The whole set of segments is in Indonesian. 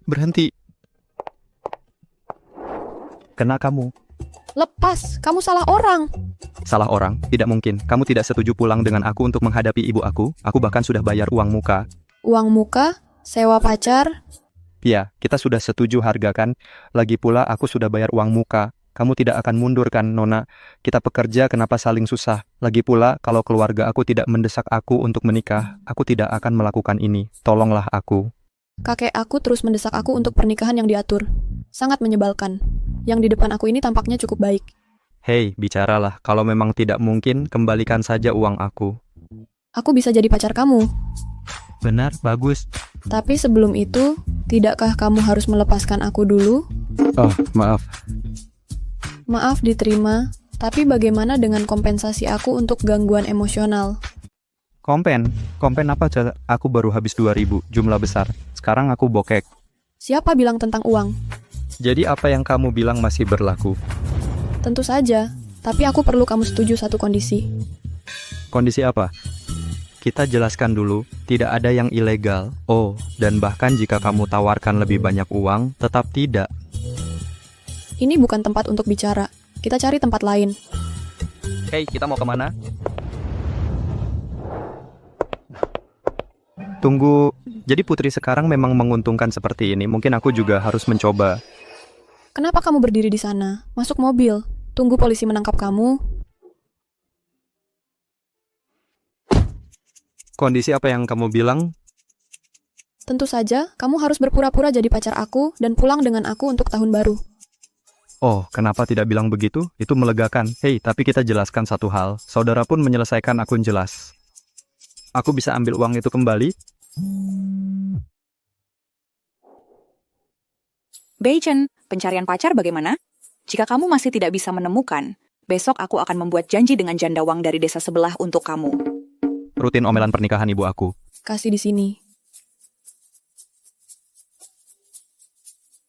berhenti. Kena kamu. Lepas, kamu salah orang. Salah orang? Tidak mungkin. Kamu tidak setuju pulang dengan aku untuk menghadapi ibu aku? Aku bahkan sudah bayar uang muka. Uang muka, sewa pacar. Ya, kita sudah setuju harga kan? Lagi pula aku sudah bayar uang muka. Kamu tidak akan mundur kan, Nona? Kita pekerja, kenapa saling susah? Lagi pula, kalau keluarga aku tidak mendesak aku untuk menikah, aku tidak akan melakukan ini. Tolonglah aku. Kakek aku terus mendesak aku untuk pernikahan yang diatur. Sangat menyebalkan. Yang di depan aku ini tampaknya cukup baik. Hei, bicaralah. Kalau memang tidak mungkin, kembalikan saja uang aku. Aku bisa jadi pacar kamu. Benar, bagus. Tapi sebelum itu, tidakkah kamu harus melepaskan aku dulu? Oh, maaf. Maaf diterima, tapi bagaimana dengan kompensasi aku untuk gangguan emosional? Kompen apa? Aku baru habis 2.000, jumlah besar. Sekarang aku bokek. Siapa bilang tentang uang? Jadi apa yang kamu bilang masih berlaku? Tentu saja, tapi aku perlu kamu setuju satu kondisi. Kondisi apa? Kita jelaskan dulu, tidak ada yang ilegal. Oh, dan bahkan jika kamu tawarkan lebih banyak uang, tetap tidak. Ini bukan tempat untuk bicara. Kita cari tempat lain. Hei, kita mau kemana? Tunggu, jadi Putri sekarang memang menguntungkan seperti ini. Mungkin aku juga harus mencoba. Kenapa kamu berdiri di sana? Masuk mobil. Tunggu polisi menangkap kamu. Kondisi apa yang kamu bilang? Tentu saja, kamu harus berpura-pura jadi pacar aku dan pulang dengan aku untuk tahun baru. Oh, kenapa tidak bilang begitu? Itu melegakan. Hei, tapi kita jelaskan satu hal. Saudara pun menyelesaikan akun jelas. Aku bisa ambil uang itu kembali? Beichen, pencarian pacar bagaimana? Jika kamu masih tidak bisa menemukan, besok aku akan membuat janji dengan janda Wang dari desa sebelah untuk kamu. Rutin omelan pernikahan ibu aku. Kasih di sini.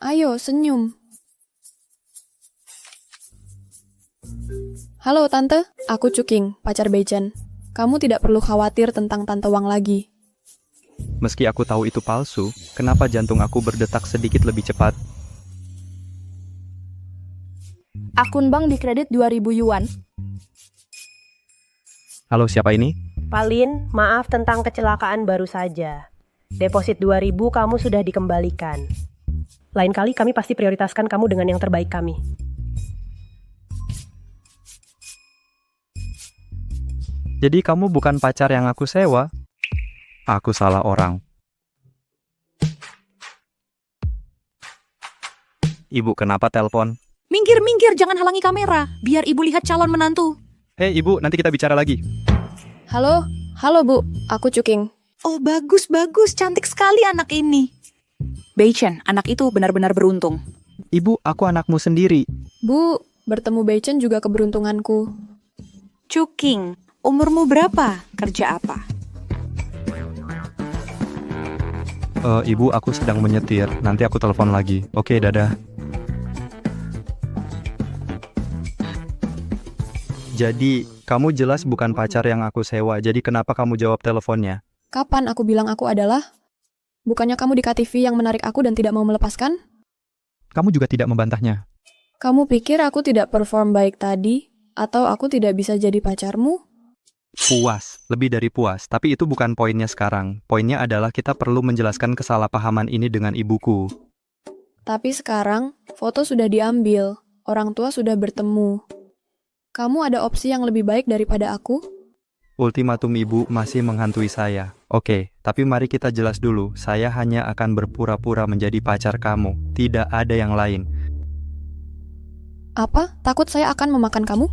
Ayo, senyum. Halo Tante, aku Cuking, pacar Beichen. Kamu tidak perlu khawatir tentang Tante Wang lagi. Meski aku tahu itu palsu, kenapa jantung aku berdetak sedikit lebih cepat? Akun bank dikredit 2.000 yuan. Halo, siapa ini? Palin, maaf tentang kecelakaan baru saja. Deposit 2.000 kamu sudah dikembalikan. Lain kali kami pasti prioritaskan kamu dengan yang terbaik kami. Jadi kamu bukan pacar yang aku sewa? Aku salah orang. Ibu, kenapa telepon? Minggir, jangan halangi kamera. Biar ibu lihat calon menantu. Hei ibu, nanti kita bicara lagi. Halo Bu, aku Cuking. Oh, bagus, cantik sekali anak ini. Beichen, anak itu benar-benar beruntung. Ibu, aku anakmu sendiri. Bu, bertemu Beichen juga keberuntunganku. Cuking, umurmu berapa? Kerja apa? Ibu, aku sedang menyetir. Nanti aku telepon lagi. Oke, dadah. Jadi, kamu jelas bukan pacar yang aku sewa. Jadi kenapa kamu jawab teleponnya? Kapan aku bilang aku adalah? Bukannya kamu di KTV yang menarik aku dan tidak mau melepaskan? Kamu juga tidak membantahnya. Kamu pikir aku tidak perform baik tadi? Atau aku tidak bisa jadi pacarmu? Puas, lebih dari puas. Tapi itu bukan poinnya sekarang. Poinnya adalah kita perlu menjelaskan kesalahpahaman ini dengan ibuku. Tapi sekarang, foto sudah diambil. Orang tua sudah bertemu. Kamu ada opsi yang lebih baik daripada aku? Ultimatum ibu masih menghantui saya. Oke, tapi mari kita jelas dulu. Saya hanya akan berpura-pura menjadi pacar kamu. Tidak ada yang lain. Apa? Takut saya akan memakan kamu?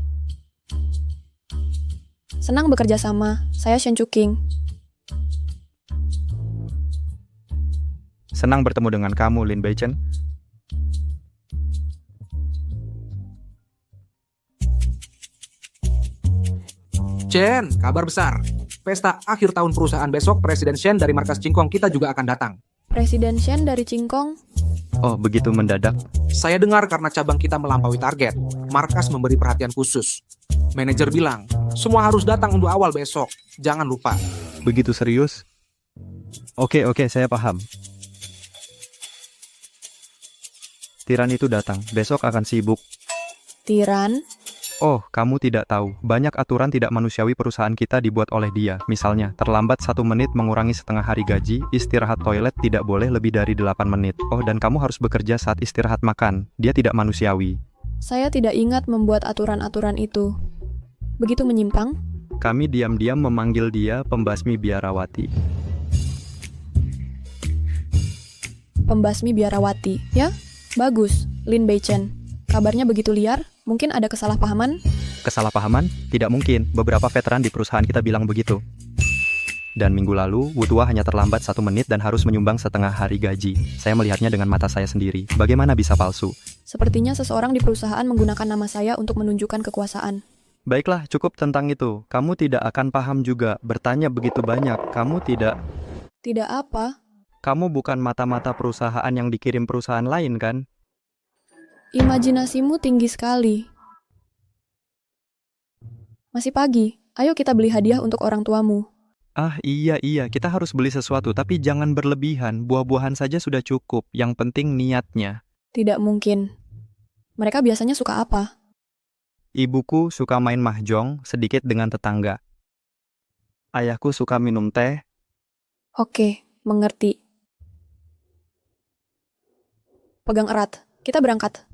Senang bekerja sama. Saya Shen Cuking. Senang bertemu dengan kamu, Lin Beichen. Chen, kabar besar. Pesta akhir tahun perusahaan besok, Presiden Shen dari markas Cingkong kita juga akan datang. Presiden Shen dari Cingkong. Oh, begitu mendadak. Saya dengar karena cabang kita melampaui target, markas memberi perhatian khusus. Manajer bilang, semua harus datang untuk awal besok. Jangan lupa. Begitu serius? Oke, saya paham. Tiran itu datang, besok akan sibuk. Tiran? Oh, kamu tidak tahu, banyak aturan tidak manusiawi perusahaan kita dibuat oleh dia. Misalnya, terlambat 1 menit mengurangi setengah hari gaji, istirahat toilet tidak boleh lebih dari 8 menit. Oh, dan kamu harus bekerja saat istirahat makan. Dia tidak manusiawi. Saya tidak ingat membuat aturan-aturan itu. Begitu menyimpang? Kami diam-diam memanggil dia pembasmi biarawati. Pembasmi biarawati, ya? Bagus, Lin Beichen. Kabarnya begitu liar, mungkin ada kesalahpahaman? Kesalahpahaman? Tidak mungkin, beberapa veteran di perusahaan kita bilang begitu. Dan minggu lalu, Wutua hanya terlambat 1 menit dan harus menyumbang setengah hari gaji. Saya melihatnya dengan mata saya sendiri. Bagaimana bisa palsu? Sepertinya seseorang di perusahaan menggunakan nama saya untuk menunjukkan kekuasaan. Baiklah, cukup tentang itu. Kamu tidak akan paham juga. Bertanya begitu banyak. Kamu tidak... Tidak apa? Kamu bukan mata-mata perusahaan yang dikirim perusahaan lain, kan? Imajinasimu tinggi sekali. Masih pagi, ayo kita beli hadiah untuk orang tuamu. Ah, iya, kita harus beli sesuatu, tapi jangan berlebihan. Buah-buahan saja sudah cukup. Yang penting niatnya. Tidak mungkin. Mereka biasanya suka apa? Ibuku suka main mahjong sedikit dengan tetangga. Ayahku suka minum teh. Oke, mengerti. Pegang erat, kita berangkat.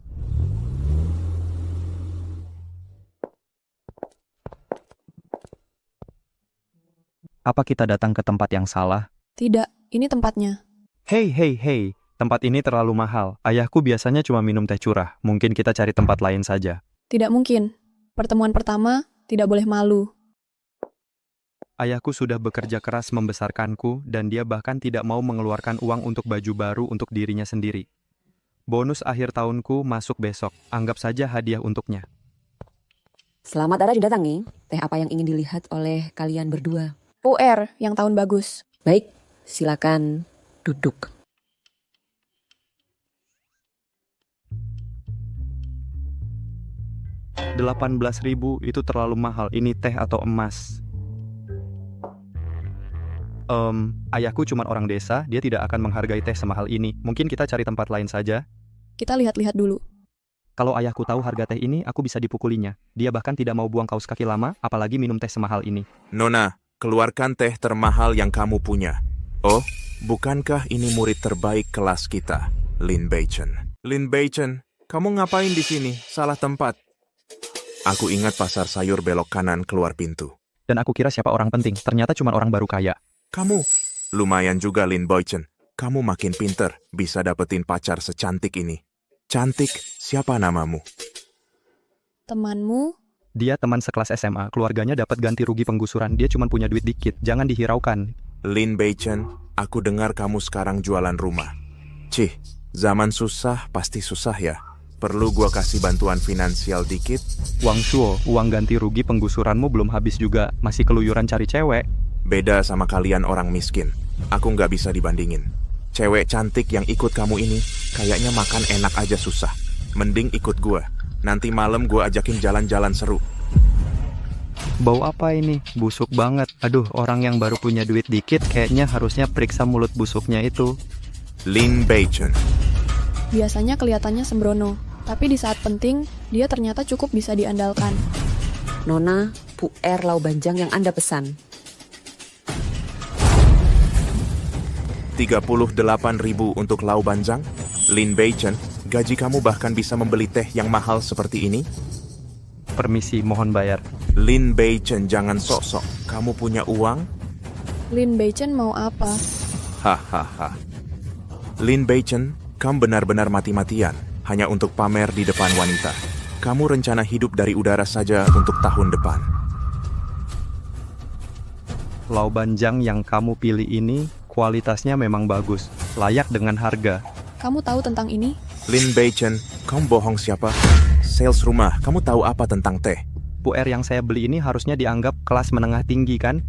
Apa kita datang ke tempat yang salah? Tidak, ini tempatnya. Hei, tempat ini terlalu mahal. Ayahku biasanya cuma minum teh curah. Mungkin kita cari tempat lain saja. Tidak mungkin. Pertemuan pertama, tidak boleh malu. Ayahku sudah bekerja keras membesarkanku, dan dia bahkan tidak mau mengeluarkan uang untuk baju baru untuk dirinya sendiri. Bonus akhir tahunku masuk besok. Anggap saja hadiah untuknya. Selamat didatangi. Teh apa yang ingin dilihat oleh kalian berdua? UR yang tahun bagus. Baik, silakan duduk. $18.000 itu terlalu mahal. Ini teh atau emas? Ayahku cuma orang desa, dia tidak akan menghargai teh semahal ini. Mungkin kita cari tempat lain saja. Kita lihat-lihat dulu. Kalau ayahku tahu harga teh ini, aku bisa dipukulinya. Dia bahkan tidak mau buang kaos kaki lama, apalagi minum teh semahal ini. Nona, keluarkan teh termahal yang kamu punya. Oh, bukankah ini murid terbaik kelas kita, Lin Beichen? Lin Beichen, kamu ngapain di sini? Salah tempat. Aku ingat pasar sayur belok kanan keluar pintu. Dan aku kira siapa orang penting, ternyata cuma orang baru kaya. Kamu, lumayan juga Lin Beichen. Kamu makin pinter, bisa dapetin pacar secantik ini. Cantik, siapa namamu? Temanmu? Dia teman sekelas SMA, keluarganya dapat ganti rugi penggusuran, dia cuma punya duit dikit, jangan dihiraukan. Lin Beichen, aku dengar kamu sekarang jualan rumah. Cih, zaman susah pasti susah ya. Perlu gua kasih bantuan finansial dikit? Wang Shuo, uang ganti rugi penggusuranmu belum habis juga, masih keluyuran cari cewek. Beda sama kalian orang miskin. Aku nggak bisa dibandingin. Cewek cantik yang ikut kamu ini, kayaknya makan enak aja susah. Mending ikut gua. Nanti malam gua ajakin jalan-jalan seru. Bau apa ini? Busuk banget. Aduh, orang yang baru punya duit dikit kayaknya harusnya periksa mulut busuknya itu. Lin Beichen. Biasanya kelihatannya sembrono, tapi di saat penting, dia ternyata cukup bisa diandalkan. Nona, puer lau banjang yang Anda pesan. 38.000 untuk lau banjang? Lin Beichen, gaji kamu bahkan bisa membeli teh yang mahal seperti ini? Permisi, mohon bayar. Lin Beichen, jangan sok-sok. Kamu punya uang? Lin Beichen mau apa? Hahaha. Lin Beichen, kamu benar-benar mati-matian hanya untuk pamer di depan wanita. Kamu rencana hidup dari udara saja untuk tahun depan. Lau banjang yang kamu pilih ini kualitasnya memang bagus, layak dengan harga. Kamu tahu tentang ini? Lin Beichen, kamu bohong siapa? Sales rumah, kamu tahu apa tentang teh? Puer yang saya beli ini harusnya dianggap kelas menengah tinggi kan?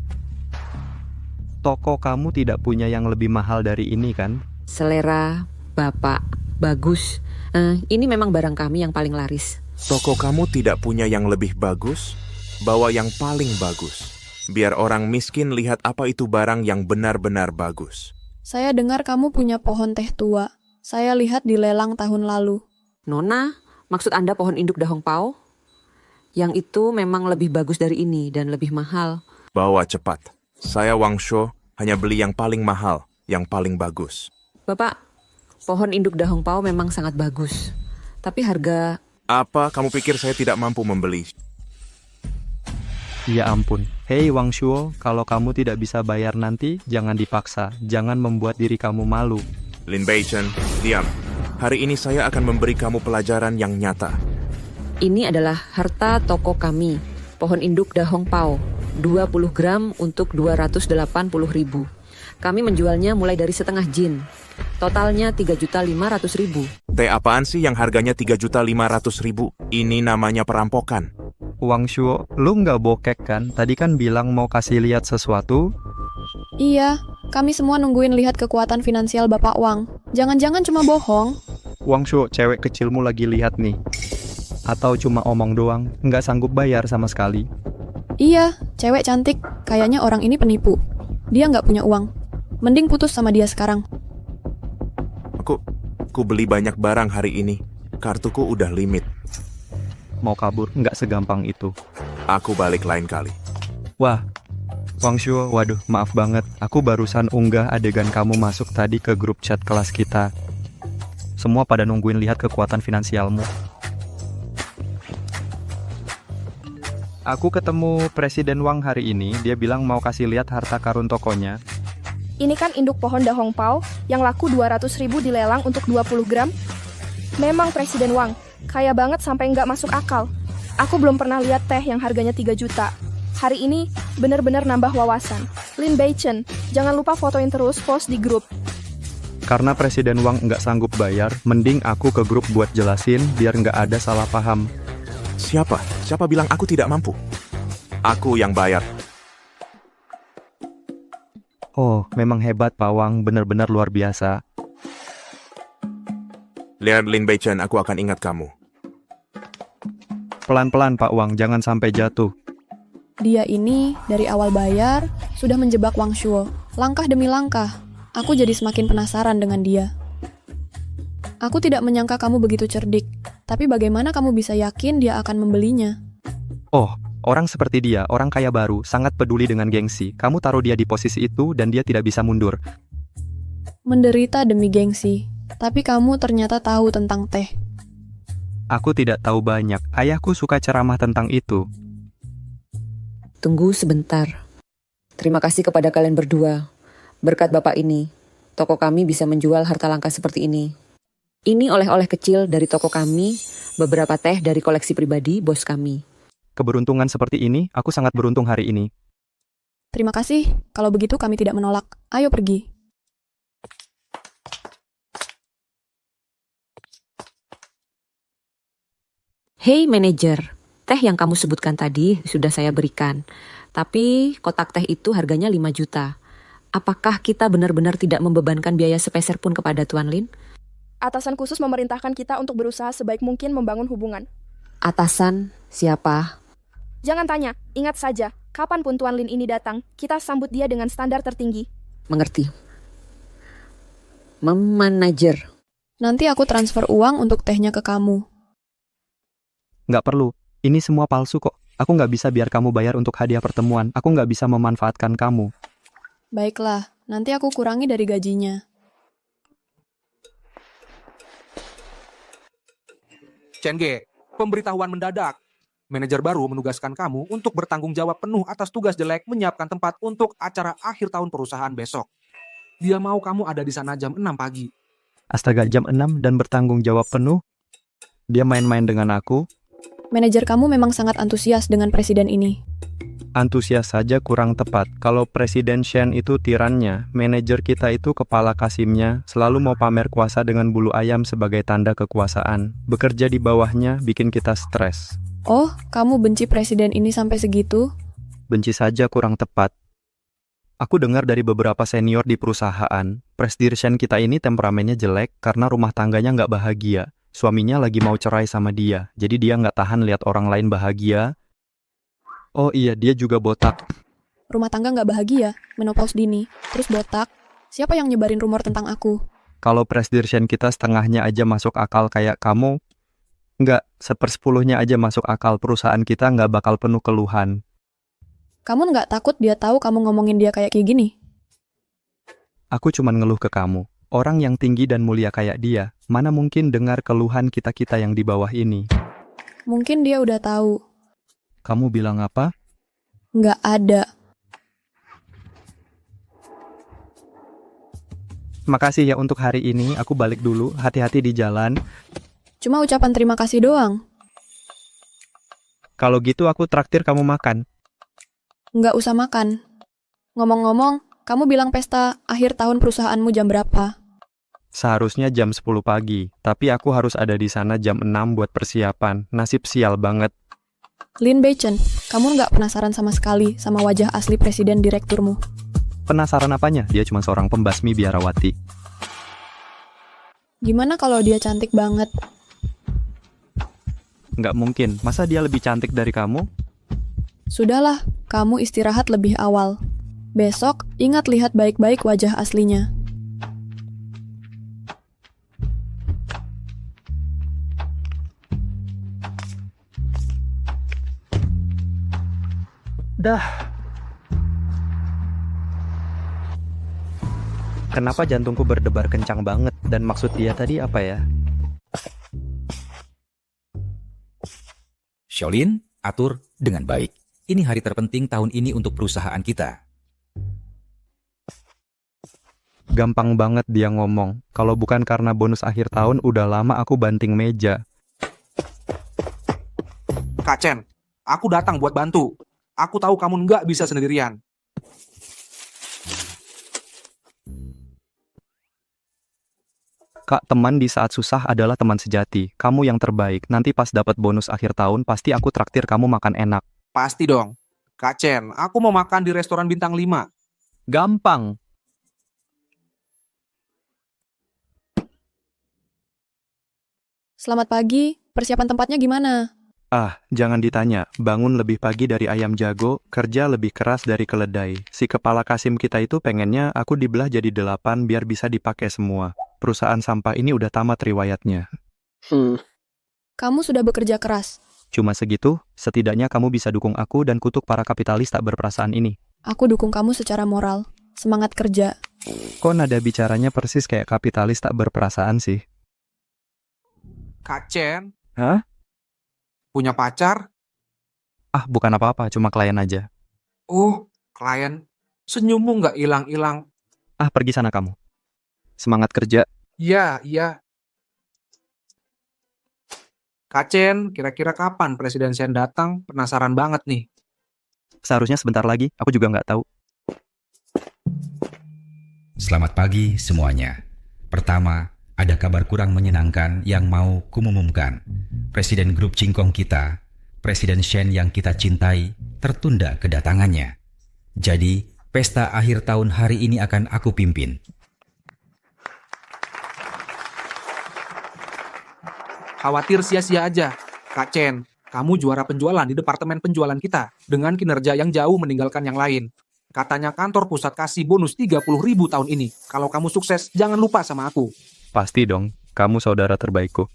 Toko kamu tidak punya yang lebih mahal dari ini kan? Selera Bapak bagus. Ini memang barang kami yang paling laris. Toko kamu tidak punya yang lebih bagus? Bawa yang paling bagus. Biar orang miskin lihat apa itu barang yang benar-benar bagus. Saya dengar kamu punya pohon teh tua. Saya lihat di lelang tahun lalu. Nona, maksud Anda pohon induk dahong pao? Yang itu memang lebih bagus dari ini dan lebih mahal. Bawa cepat. Saya Wang Shuo hanya beli yang paling mahal, yang paling bagus. Bapak, pohon induk dahong pao memang sangat bagus. Tapi harga... Apa kamu pikir saya tidak mampu membeli? Ya ampun. Hei Wang Shuo, kalau kamu tidak bisa bayar nanti, jangan dipaksa. Jangan membuat diri kamu malu. Lin Beichen, diam. Hari ini saya akan memberi kamu pelajaran yang nyata. Ini adalah harta toko kami. Pohon induk dahong pao. 20 gram untuk 280.000. Kami menjualnya mulai dari setengah jin. Totalnya 3.500.000. Teh apaan sih yang harganya 3.500.000? Ini namanya perampokan. Wang Shuo, lu nggak bokek kan? Tadi kan bilang mau kasih lihat sesuatu. Iya, kami semua nungguin lihat kekuatan finansial Bapak Wang. Jangan-jangan cuma bohong. Wang Shuo, cewek kecilmu lagi lihat nih. Atau cuma omong doang, nggak sanggup bayar sama sekali. Iya, cewek cantik. Kayaknya orang ini penipu. Dia nggak punya uang. Mending putus sama dia sekarang. Aku beli banyak barang hari ini. Kartuku udah limit. Mau kabur, nggak segampang itu. Aku balik lain kali. Wah, Wang Shuo, waduh, maaf banget. Aku barusan unggah adegan kamu masuk tadi ke grup chat kelas kita. Semua pada nungguin lihat kekuatan finansialmu. Aku ketemu Presiden Wang hari ini, dia bilang mau kasih lihat harta karun tokonya. Ini kan induk pohon dahong pao yang laku 200.000 dilelang untuk 20 gram. Memang Presiden Wang, kaya banget sampai nggak masuk akal. Aku belum pernah lihat teh yang harganya 3 juta. Hari ini bener-bener nambah wawasan. Lin Beichen, jangan lupa fotoin terus post di grup. Karena Presiden Wang nggak sanggup bayar, mending aku ke grup buat jelasin biar nggak ada salah paham. Siapa? Siapa bilang aku tidak mampu? Aku yang bayar. Oh, memang hebat Pak Wang, benar-benar luar biasa. Lihat Lin Beichen, aku akan ingat kamu. Pelan-pelan Pak Wang, jangan sampai jatuh. Dia ini dari awal bayar sudah menjebak Wang Shuo. Langkah demi langkah. Aku jadi semakin penasaran dengan dia. Aku tidak menyangka kamu begitu cerdik. Tapi bagaimana kamu bisa yakin dia akan membelinya? Oh, orang seperti dia, orang kaya baru, sangat peduli dengan gengsi. Kamu taruh dia di posisi itu dan dia tidak bisa mundur. Menderita demi gengsi. Tapi kamu ternyata tahu tentang teh. Aku tidak tahu banyak. Ayahku suka ceramah tentang itu. Tunggu sebentar. Terima kasih kepada kalian berdua. Berkat Bapak ini, toko kami bisa menjual harta langka seperti ini. Ini oleh-oleh kecil dari toko kami, beberapa teh dari koleksi pribadi bos kami. Keberuntungan seperti ini, aku sangat beruntung hari ini. Terima kasih. Kalau begitu kami tidak menolak. Ayo pergi. Hei manajer, teh yang kamu sebutkan tadi sudah saya berikan. Tapi kotak teh itu harganya 5 juta. Apakah kita benar-benar tidak membebankan biaya sepeser pun kepada Tuan Lin? Atasan khusus memerintahkan kita untuk berusaha sebaik mungkin membangun hubungan. Atasan siapa? Jangan tanya, ingat saja, kapanpun Tuan Lin ini datang, kita sambut dia dengan standar tertinggi. Mengerti. Manajer. Nanti aku transfer uang untuk tehnya ke kamu. Nggak perlu. Ini semua palsu kok. Aku nggak bisa biar kamu bayar untuk hadiah pertemuan. Aku nggak bisa memanfaatkan kamu. Baiklah, nanti aku kurangi dari gajinya. Chenge, pemberitahuan mendadak. Manajer baru menugaskan kamu untuk bertanggung jawab penuh atas tugas jelek menyiapkan tempat untuk acara akhir tahun perusahaan besok. Dia mau kamu ada di sana jam 6 pagi. Astaga, jam 6 dan bertanggung jawab penuh. Dia main-main dengan aku. Manajer kamu memang sangat antusias dengan presiden ini. Antusias saja kurang tepat. Kalau Presiden Shen itu tirannya, manajer kita itu kepala kasimnya, selalu mau pamer kuasa dengan bulu ayam sebagai tanda kekuasaan. Bekerja di bawahnya bikin kita stres. Oh, kamu benci presiden ini sampai segitu? Benci saja kurang tepat. Aku dengar dari beberapa senior di perusahaan, Presiden kita ini temperamennya jelek karena rumah tangganya nggak bahagia. Suaminya lagi mau cerai sama dia, jadi dia nggak tahan lihat orang lain bahagia. Oh iya, dia juga botak. Rumah tangga nggak bahagia, menopause dini, terus botak. Siapa yang nyebarin rumor tentang aku? Kalau Presiden kita setengahnya aja masuk akal kayak kamu, Nggak, 1/10-nya aja masuk akal. Perusahaan kita nggak bakal penuh keluhan. Kamu nggak takut dia tahu kamu ngomongin dia kayak gini? Aku cuman ngeluh ke kamu. Orang yang tinggi dan mulia kayak dia, mana mungkin dengar keluhan kita-kita yang di bawah ini. Mungkin dia udah tahu. Kamu bilang apa? Nggak ada. Makasih ya untuk hari ini, aku balik dulu. Hati-hati di jalan. Cuma ucapan terima kasih doang. Kalau gitu aku traktir kamu makan. Nggak usah makan. Ngomong-ngomong, kamu bilang pesta akhir tahun perusahaanmu jam berapa? Seharusnya jam 10 pagi, tapi aku harus ada di sana jam 6 buat persiapan. Nasib sial banget. Lin Beichen, kamu nggak penasaran sama sekali sama wajah asli presiden direkturmu? Penasaran apanya? Dia cuma seorang pembasmi biarawati. Gimana kalau dia cantik banget? Nggak mungkin, masa dia lebih cantik dari kamu? Sudahlah, kamu istirahat lebih awal. Besok, ingat lihat baik-baik wajah aslinya. Dah. Kenapa jantungku berdebar kencang banget? Dan maksud dia tadi apa ya? Shaolin, atur dengan baik. Ini hari terpenting tahun ini untuk perusahaan kita. Gampang banget dia ngomong. Kalau bukan karena bonus akhir tahun, udah lama aku banting meja. Kak Chen, aku datang buat bantu. Aku tahu kamu nggak bisa sendirian. Kak, teman di saat susah adalah teman sejati. Kamu yang terbaik. Nanti pas dapat bonus akhir tahun, pasti aku traktir kamu makan enak. Pasti dong. Kak Chen, aku mau makan di restoran bintang 5. Gampang. Selamat pagi, persiapan tempatnya gimana? Ah, jangan ditanya. Bangun lebih pagi dari ayam jago, kerja lebih keras dari keledai. Si kepala Kasim kita itu pengennya aku dibelah jadi 8 biar bisa dipakai semua. Perusahaan sampah ini udah tamat riwayatnya. Kamu sudah bekerja keras. Cuma segitu, setidaknya kamu bisa dukung aku dan kutuk para kapitalis tak berperasaan ini. Aku dukung kamu secara moral. Semangat kerja. Kok nada bicaranya persis kayak kapitalis tak berperasaan sih? Kak Chen, Hah? punya pacar? Ah, bukan apa-apa, cuma klien aja. Oh, klien. Senyummu nggak hilang-hilang. Ah, pergi sana kamu. Semangat kerja. Iya, iya. Kak Chen, kira-kira kapan Presiden Shen datang? Penasaran banget nih. Seharusnya sebentar lagi, aku juga nggak tahu. Selamat pagi semuanya. Pertama, ada kabar kurang menyenangkan yang mau kumumumkan. Presiden grup Cingkong kita, Presiden Shen yang kita cintai, tertunda kedatangannya. Jadi, pesta akhir tahun hari ini akan aku pimpin. Khawatir sia-sia aja. Kak Chen, kamu juara penjualan di departemen penjualan kita dengan kinerja yang jauh meninggalkan yang lain. Katanya kantor pusat kasih bonus 30.000 tahun ini. Kalau kamu sukses, jangan lupa sama aku. Pasti dong, kamu saudara terbaikku.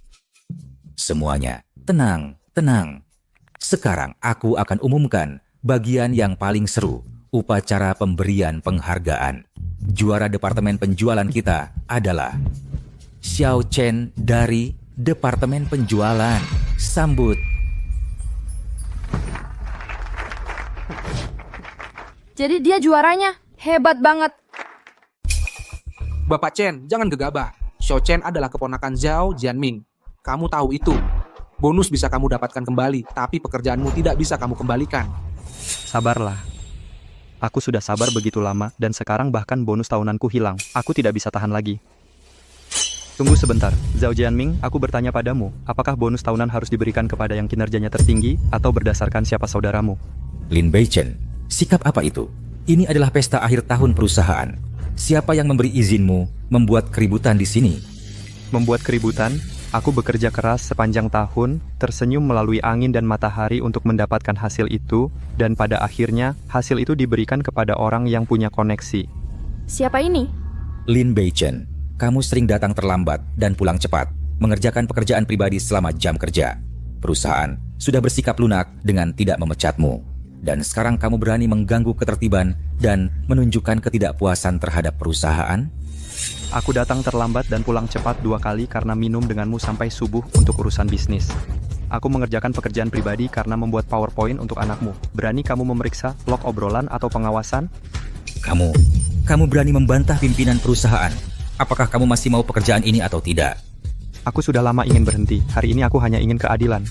Semuanya, tenang, tenang. Sekarang aku akan umumkan bagian yang paling seru, upacara pemberian penghargaan. Juara departemen penjualan kita adalah Xiao Chen dari Departemen Penjualan. Sambut. Jadi dia juaranya. Hebat banget. Bapak Chen, jangan gegabah. Xiao Chen adalah keponakan Zhao Jianming. Kamu tahu itu. Bonus bisa kamu dapatkan kembali, tapi pekerjaanmu tidak bisa kamu kembalikan. Sabarlah. Aku sudah sabar begitu lama, dan sekarang bahkan bonus tahunanku hilang. Aku tidak bisa tahan lagi. Tunggu sebentar, Zhao Jianming, aku bertanya padamu, apakah bonus tahunan harus diberikan kepada yang kinerjanya tertinggi, atau berdasarkan siapa saudaramu? Lin Beichen, sikap apa itu? Ini adalah pesta akhir tahun perusahaan. Siapa yang memberi izinmu membuat keributan di sini? Membuat keributan? Aku bekerja keras sepanjang tahun, tersenyum melalui angin dan matahari untuk mendapatkan hasil itu, dan pada akhirnya, hasil itu diberikan kepada orang yang punya koneksi. Siapa ini? Lin Beichen, kamu sering datang terlambat dan pulang cepat. mengerjakan pekerjaan pribadi selama jam kerja. Perusahaan sudah bersikap lunak dengan tidak memecatmu. Dan sekarang kamu berani mengganggu ketertiban dan menunjukkan ketidakpuasan terhadap perusahaan? Aku datang terlambat dan pulang cepat 2 kali karena minum denganmu sampai subuh untuk urusan bisnis. Aku mengerjakan pekerjaan pribadi karena membuat PowerPoint untuk anakmu. Berani kamu memeriksa log obrolan atau pengawasan? Kamu berani membantah pimpinan perusahaan. Apakah kamu masih mau pekerjaan ini atau tidak? Aku sudah lama ingin berhenti. Hari ini aku hanya ingin keadilan.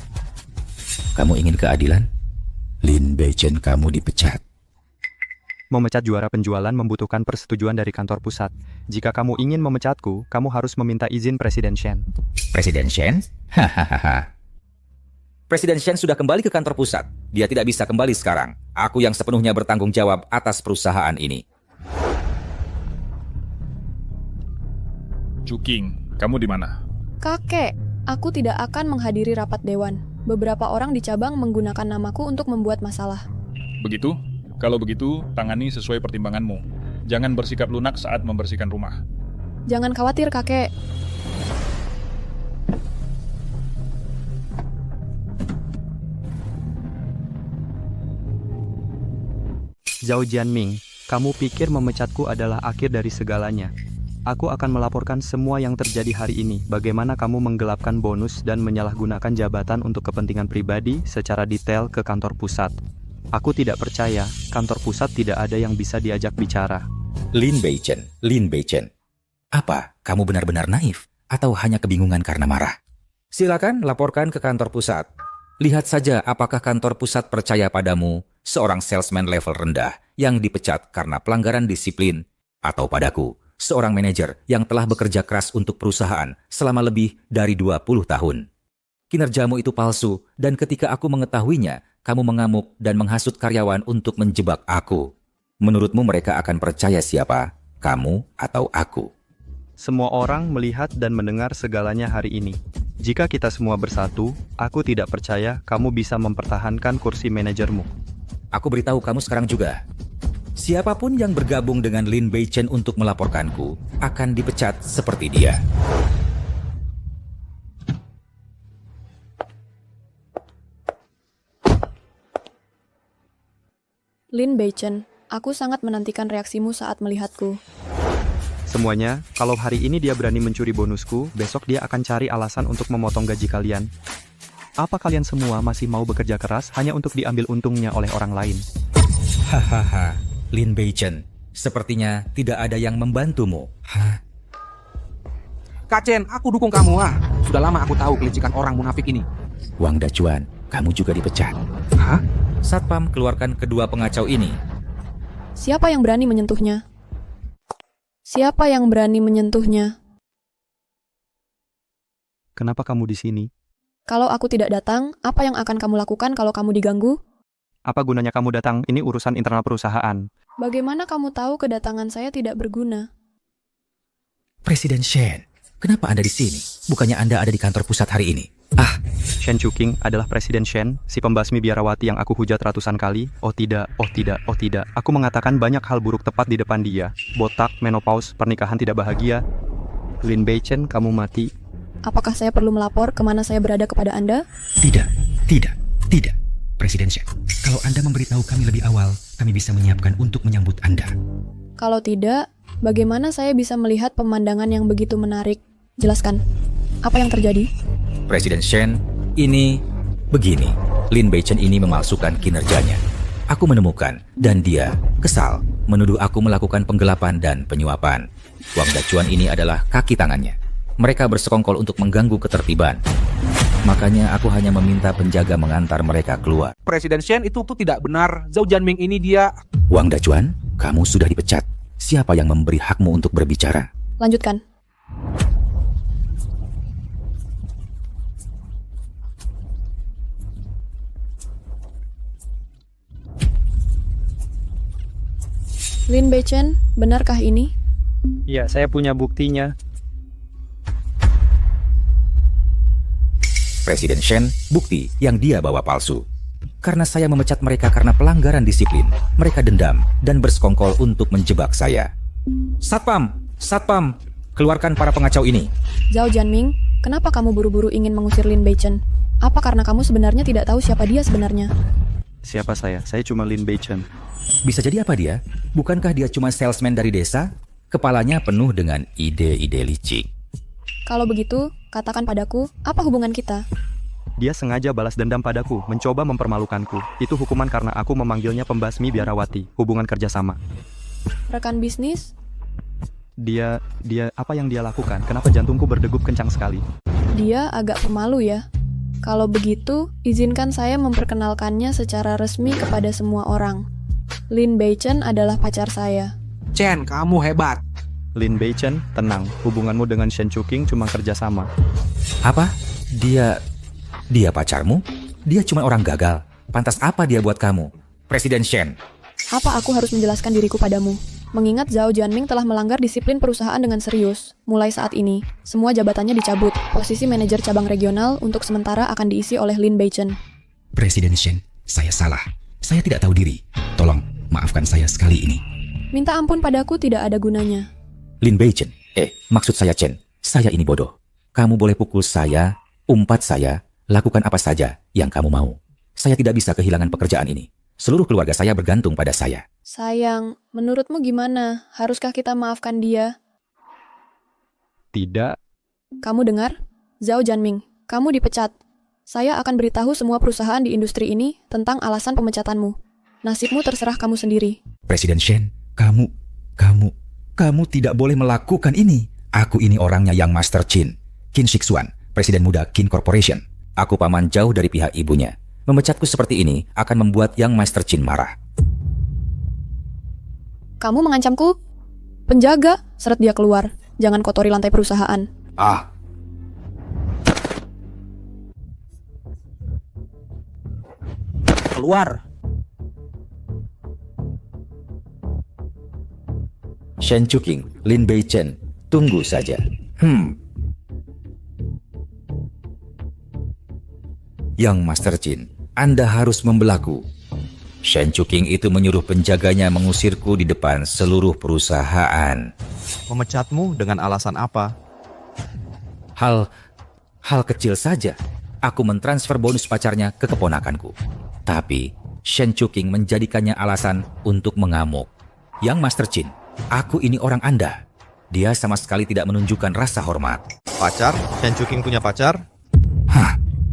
Kamu ingin keadilan? Lin Beichen, kamu dipecat. Memecat juara penjualan membutuhkan persetujuan dari kantor pusat. Jika kamu ingin memecatku, kamu harus meminta izin Presiden Shen. Presiden Shen? Hahaha. Presiden Shen sudah kembali ke kantor pusat. Dia tidak bisa kembali sekarang. Aku yang sepenuhnya bertanggung jawab atas perusahaan ini. Chuking, kamu di mana? Kakek, aku tidak akan menghadiri rapat dewan. Beberapa orang di cabang menggunakan namaku untuk membuat masalah. Begitu? Kalau begitu, tangani sesuai pertimbanganmu. Jangan bersikap lunak saat membersihkan rumah. Jangan khawatir, kakek. Zhao Jianming, kamu pikir memecatku adalah akhir dari segalanya? Aku akan melaporkan semua yang terjadi hari ini, bagaimana kamu menggelapkan bonus dan menyalahgunakan jabatan untuk kepentingan pribadi secara detail ke kantor pusat. Aku tidak percaya, kantor pusat tidak ada yang bisa diajak bicara. Lin Beichen. Apa? Kamu benar-benar naif? Atau hanya kebingungan karena marah? Silakan laporkan ke kantor pusat. Lihat saja apakah kantor pusat percaya padamu, seorang salesman level rendah yang dipecat karena pelanggaran disiplin, atau padaku, seorang manajer yang telah bekerja keras untuk perusahaan selama lebih dari 20 tahun. Kinerjamu itu palsu, dan ketika aku mengetahuinya, kamu mengamuk dan menghasut karyawan untuk menjebak aku. Menurutmu mereka akan percaya siapa? Kamu atau aku? Semua orang melihat dan mendengar segalanya hari ini. Jika kita semua bersatu, aku tidak percaya kamu bisa mempertahankan kursi manajermu. Aku beritahu kamu sekarang juga. Siapapun yang bergabung dengan Lin Beichen untuk melaporkanku akan dipecat seperti dia. Lin Beichen, aku sangat menantikan reaksimu saat melihatku. Semuanya, kalau hari ini dia berani mencuri bonusku, besok dia akan cari alasan untuk memotong gaji kalian. Apa kalian semua masih mau bekerja keras hanya untuk diambil untungnya oleh orang lain? Hahaha, Lin Beichen, sepertinya tidak ada yang membantumu. Hah? Kak Chen, aku dukung kamu. Sudah lama aku tahu kelicikan orang munafik ini. Wang Dachuan, kamu juga dipecat. Hah? Satpam keluarkan kedua pengacau ini. Siapa yang berani menyentuhnya? Siapa yang berani menyentuhnya? Kenapa kamu di sini? Kalau aku tidak datang, apa yang akan kamu lakukan kalau kamu diganggu? Apa gunanya kamu datang? Ini urusan internal perusahaan. Bagaimana kamu tahu kedatangan saya tidak berguna? Presiden Shen, kenapa Anda di sini? Bukannya Anda ada di kantor pusat hari ini? Shen Chuking adalah Presiden Shen, si pembasmi biarawati yang aku hujat ratusan kali. Oh tidak. Aku mengatakan banyak hal buruk tepat di depan dia. Botak, menopause, pernikahan tidak bahagia. Lin Beichen, kamu mati. Apakah saya perlu melapor kemana saya berada kepada Anda? Tidak. Presiden Shen, kalau Anda memberitahu kami lebih awal, kami bisa menyiapkan untuk menyambut Anda. Kalau tidak, bagaimana saya bisa melihat pemandangan yang begitu menarik? Jelaskan, apa yang terjadi? Presiden Shen, ini begini. Lin Beichen ini memalsukan kinerjanya. Aku menemukan, dan dia kesal, menuduh aku melakukan penggelapan dan penyuapan. Wang Dachuan ini adalah kaki tangannya. Mereka bersekongkol untuk mengganggu ketertiban. Makanya aku hanya meminta penjaga mengantar mereka keluar. Presiden Shen itu tidak benar. Zhao Jianming ini dia... Wang Dachuan, kamu sudah dipecat. Siapa yang memberi hakmu untuk berbicara? Lanjutkan. Lin Beichen, benarkah ini? Ya, saya punya buktinya. Presiden Shen, bukti yang dia bawa palsu. Karena saya memecat mereka karena pelanggaran disiplin, mereka dendam dan bersekongkol untuk menjebak saya. Satpam, keluarkan para pengacau ini. Zhao Jianming, Kenapa kamu buru-buru ingin mengusir Lin Beichen? Apa karena kamu sebenarnya tidak tahu siapa dia sebenarnya? Siapa saya? Saya cuma Lin Beichen. Bisa jadi apa dia? Bukankah dia cuma salesman dari desa? Kepalanya penuh dengan ide-ide licik. Kalau begitu, katakan padaku, apa hubungan kita? Dia sengaja balas dendam padaku, mencoba mempermalukanku. Itu hukuman karena aku memanggilnya pembasmi biarawati. Hubungan kerjasama. Rekan bisnis? Dia, apa yang dia lakukan? Kenapa jantungku berdegup kencang sekali? Dia agak pemalu ya. Kalau begitu, izinkan saya memperkenalkannya secara resmi kepada semua orang. Lin Beichen adalah pacar saya. Chen, kamu hebat. Lin Beichen, tenang. Hubunganmu dengan Shen Chuking cuma kerjasama. Apa? Dia pacarmu? Dia cuma orang gagal. Pantas apa dia buat kamu? Presiden Shen. Apa aku harus menjelaskan diriku padamu? Mengingat Zhao Jianming telah melanggar disiplin perusahaan dengan serius. Mulai saat ini, semua jabatannya dicabut. Posisi manajer cabang regional untuk sementara akan diisi oleh Lin Beichen. Presiden Shen, saya salah. Saya tidak tahu diri. Tolong, maafkan saya sekali ini. Minta ampun padaku tidak ada gunanya. Lin Beichen, maksud saya Chen. Saya ini bodoh. Kamu boleh pukul saya, umpat saya, lakukan apa saja yang kamu mau. Saya tidak bisa kehilangan pekerjaan ini. Seluruh keluarga saya bergantung pada saya. Sayang, menurutmu gimana? Haruskah kita maafkan dia? Tidak. Kamu dengar? Zhao Jianming, kamu dipecat. Saya akan beritahu semua perusahaan di industri ini tentang alasan pemecatanmu. Nasibmu terserah kamu sendiri. Presiden Shen, kamu tidak boleh melakukan ini. Aku ini orangnya yang Master Qin Shixuan, Presiden Muda Qin Corporation. Aku paman jauh dari pihak ibunya. Memecatku seperti ini akan membuat Yang Master Qin marah. Kamu mengancamku? Penjaga, seret dia keluar. Jangan kotori lantai perusahaan. Keluar. Shen Chuking, Lin Beichen, tunggu saja. Yang Master Qin, Anda harus membelaku. Shen Chuking itu menyuruh penjaganya mengusirku di depan seluruh perusahaan. Memecatmu dengan alasan apa? Hal kecil saja. Aku mentransfer bonus pacarnya ke keponakanku. Tapi Shen Chuking menjadikannya alasan untuk mengamuk. Yang Master Qin, aku ini orang Anda. Dia sama sekali tidak menunjukkan rasa hormat. Pacar? Shen Chuking punya pacar?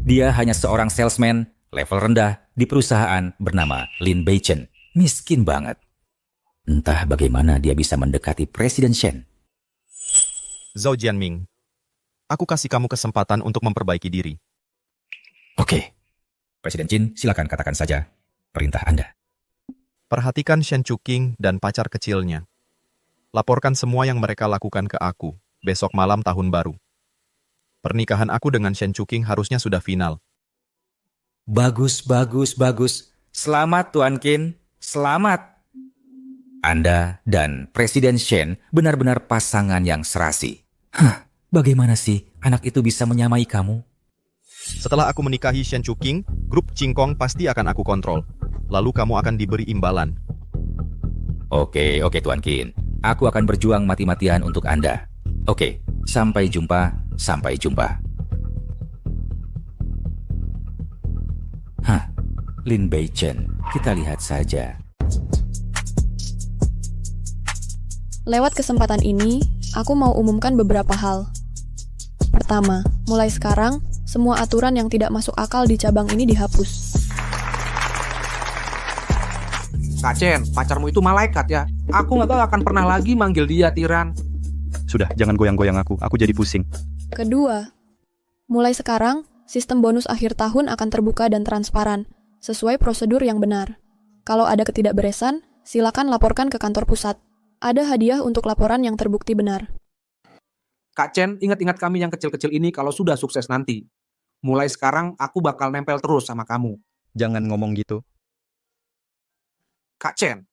Dia hanya seorang salesman level rendah di perusahaan bernama Lin Beichen. Miskin banget. Entah bagaimana dia bisa mendekati Presiden Shen. Zhao Jianming, aku kasih kamu kesempatan untuk memperbaiki diri. Oke. Presiden Qin, silakan katakan saja perintah Anda. Perhatikan Shen Chuking dan pacar kecilnya. Laporkan semua yang mereka lakukan ke aku besok malam tahun baru. Pernikahan aku dengan Shen Chuking harusnya sudah final. Bagus. Selamat Tuan Qin, selamat. Anda dan Presiden Shen benar-benar pasangan yang serasi. Bagaimana sih anak itu bisa menyamai kamu? Setelah aku menikahi Shen Chuking, grup Qingkong pasti akan aku kontrol. Lalu kamu akan diberi imbalan. Oke Tuan Qin. Aku akan berjuang mati-matian untuk Anda. Oke, sampai jumpa. Lin Beichen, kita lihat saja. Lewat kesempatan ini, aku mau umumkan beberapa hal. Pertama, mulai sekarang, semua aturan yang tidak masuk akal di cabang ini dihapus. Kak Chen, pacarmu itu malaikat ya. Aku nggak tahu akan pernah lagi manggil dia tiran. Sudah, jangan goyang-goyang aku. Aku jadi pusing. Kedua, mulai sekarang, sistem bonus akhir tahun akan terbuka dan transparan, sesuai prosedur yang benar. Kalau ada ketidakberesan, silakan laporkan ke kantor pusat. Ada hadiah untuk laporan yang terbukti benar. Kak Chen, ingat-ingat kami yang kecil-kecil ini kalau sudah sukses nanti. Mulai sekarang, aku bakal nempel terus sama kamu. Jangan ngomong gitu. Kak Chen,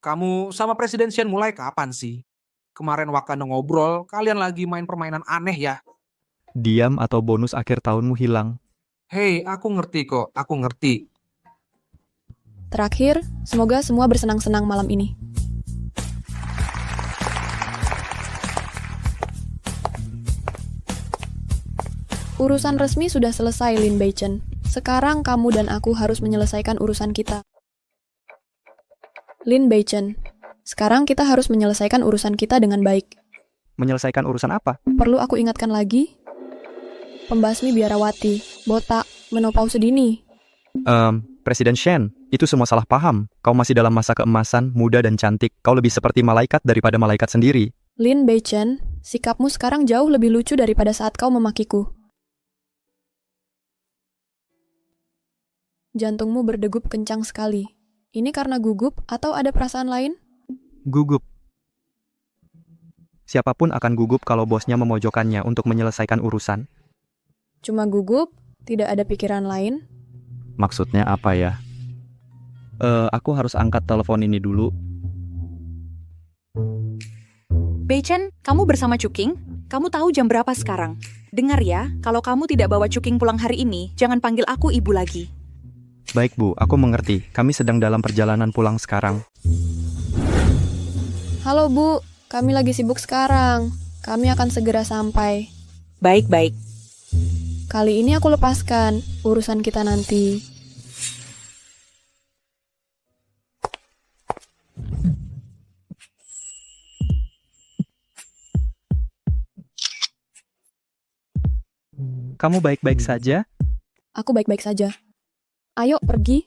kamu sama Presiden Shen mulai kapan sih? Kemarin Wakanda ngobrol, kalian lagi main permainan aneh ya? Diam atau bonus akhir tahunmu hilang. Hei, aku ngerti kok, aku ngerti. Terakhir, semoga semua bersenang-senang malam ini. Urusan resmi sudah selesai, Lin Beichen. Sekarang kamu dan aku harus menyelesaikan urusan kita. Lin Beichen, sekarang kita harus menyelesaikan urusan kita dengan baik. Menyelesaikan urusan apa? Perlu aku ingatkan lagi? Pembasmi biarawati, botak, menopause dini. Presiden Shen, itu semua salah paham. Kau masih dalam masa keemasan, muda dan cantik. Kau lebih seperti malaikat daripada malaikat sendiri. Lin Beichen, sikapmu sekarang jauh lebih lucu daripada saat kau memakiku. Jantungmu berdegup kencang sekali. Ini karena gugup atau ada perasaan lain? Gugup. Siapapun akan gugup kalau bosnya memojokkannya untuk menyelesaikan urusan. Cuma gugup, tidak ada pikiran lain? Maksudnya apa ya? Aku harus angkat telepon ini dulu. Beichen, kamu bersama Chuking? Kamu tahu jam berapa sekarang? Dengar ya, kalau kamu tidak bawa Chuking pulang hari ini, jangan panggil aku ibu lagi. Baik Bu, aku mengerti. Kami sedang dalam perjalanan pulang sekarang. Halo Bu, kami lagi sibuk sekarang. Kami akan segera sampai. Baik-baik. Kali ini aku lepaskan, urusan kita nanti. Kamu baik-baik saja? Aku baik-baik saja. Ayo, pergi.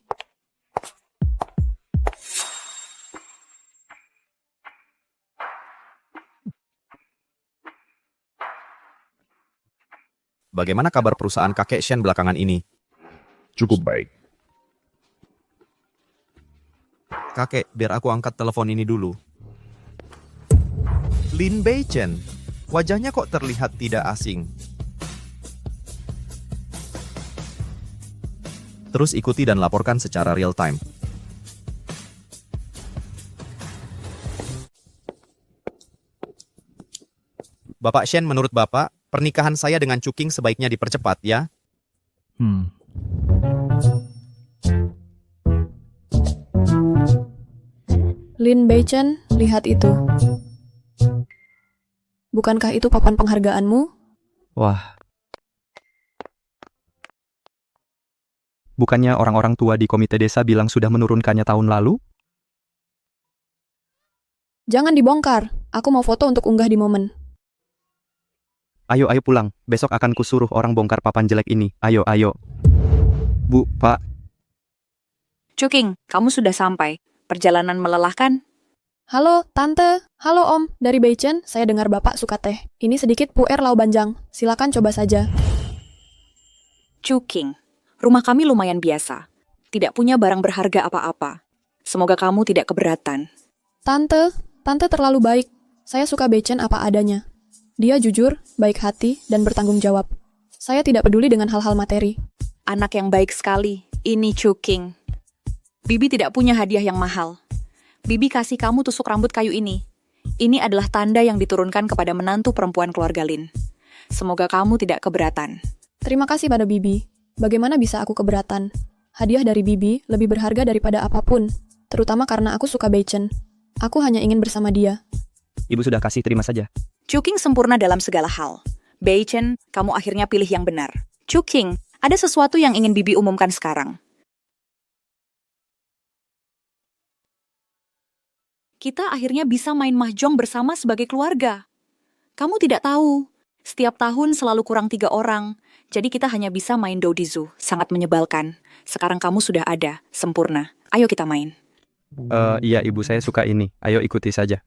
Bagaimana kabar perusahaan kakek Shen belakangan ini? Cukup baik. Kakek, biar aku angkat telepon ini dulu. Lin Beichen, wajahnya kok terlihat tidak asing. Terus ikuti dan laporkan secara real time. Bapak Shen, menurut Bapak, pernikahan saya dengan Chuking sebaiknya dipercepat, ya? Lin Beichen, lihat itu. Bukankah itu papan penghargaanmu? Wah. Bukannya orang-orang tua di komite desa bilang sudah menurunkannya tahun lalu? Jangan dibongkar. Aku mau foto untuk unggah di momen. Ayo pulang. Besok akan kusuruh orang bongkar papan jelek ini. Ayo. Bu, Pak. Chuking, kamu sudah sampai. Perjalanan melelahkan? Halo, Tante. Halo, Om. Dari Beichen, saya dengar Bapak suka teh. Ini sedikit puer lau banjang. Silakan coba saja. Chuking, rumah kami lumayan biasa. Tidak punya barang berharga apa-apa. Semoga kamu tidak keberatan. Tante terlalu baik. Saya suka Beichen apa adanya. Dia jujur, baik hati, dan bertanggung jawab. Saya tidak peduli dengan hal-hal materi. Anak yang baik sekali. Ini Chuking. Bibi tidak punya hadiah yang mahal. Bibi kasih kamu tusuk rambut kayu ini. Ini adalah tanda yang diturunkan kepada menantu perempuan keluarga Lin. Semoga kamu tidak keberatan. Terima kasih pada Bibi. Bagaimana bisa aku keberatan? Hadiah dari Bibi lebih berharga daripada apapun. Terutama karena aku suka Beichen. Aku hanya ingin bersama dia. Ibu sudah kasih, terima saja. Chuking sempurna dalam segala hal. Beichen, kamu akhirnya pilih yang benar. Chuking, ada sesuatu yang ingin Bibi umumkan sekarang. Kita akhirnya bisa main mahjong bersama sebagai keluarga. Kamu tidak tahu, setiap tahun selalu kurang 3 orang, jadi kita hanya bisa main dodizu, sangat menyebalkan. Sekarang kamu sudah ada, sempurna. Ayo kita main. Iya Ibu, saya suka ini. Ayo ikuti saja.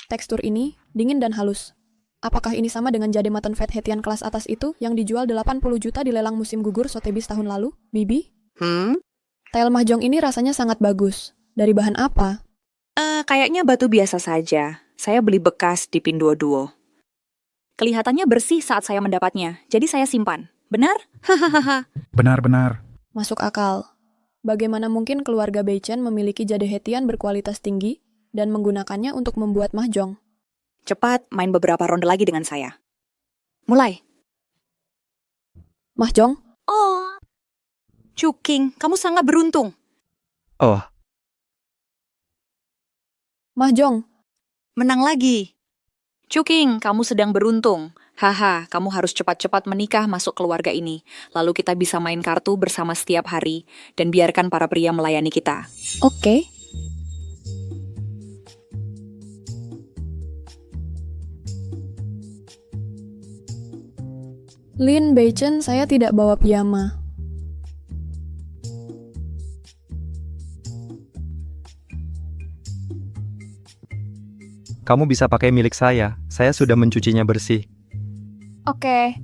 Tekstur ini dingin dan halus. Apakah ini sama dengan jade mutton fat Hetian kelas atas itu yang dijual 80 juta di lelang musim gugur Sotheby's tahun lalu, Bibi? Tile mahjong ini rasanya sangat bagus. Dari bahan apa? Kayaknya batu biasa saja. Saya beli bekas di Pinduoduo. Kelihatannya bersih saat saya mendapatnya, jadi saya simpan. Benar? Hahaha. Benar-benar. Masuk akal. Bagaimana mungkin keluarga Beichen memiliki jade Hetian berkualitas tinggi dan menggunakannya untuk membuat mahjong? Cepat, main beberapa ronde lagi dengan saya. Mulai. Mahjong? Oh. Chuking, kamu sangat beruntung. Oh, Mahjong. menang lagi. Cuking, kamu sedang beruntung. Haha, kamu harus cepat-cepat menikah masuk keluarga ini. Lalu kita bisa main kartu bersama setiap hari dan biarkan para pria melayani kita. Oke. Lin Beichen, saya tidak bawa piyama. Kamu bisa pakai milik saya sudah mencucinya bersih. Oke.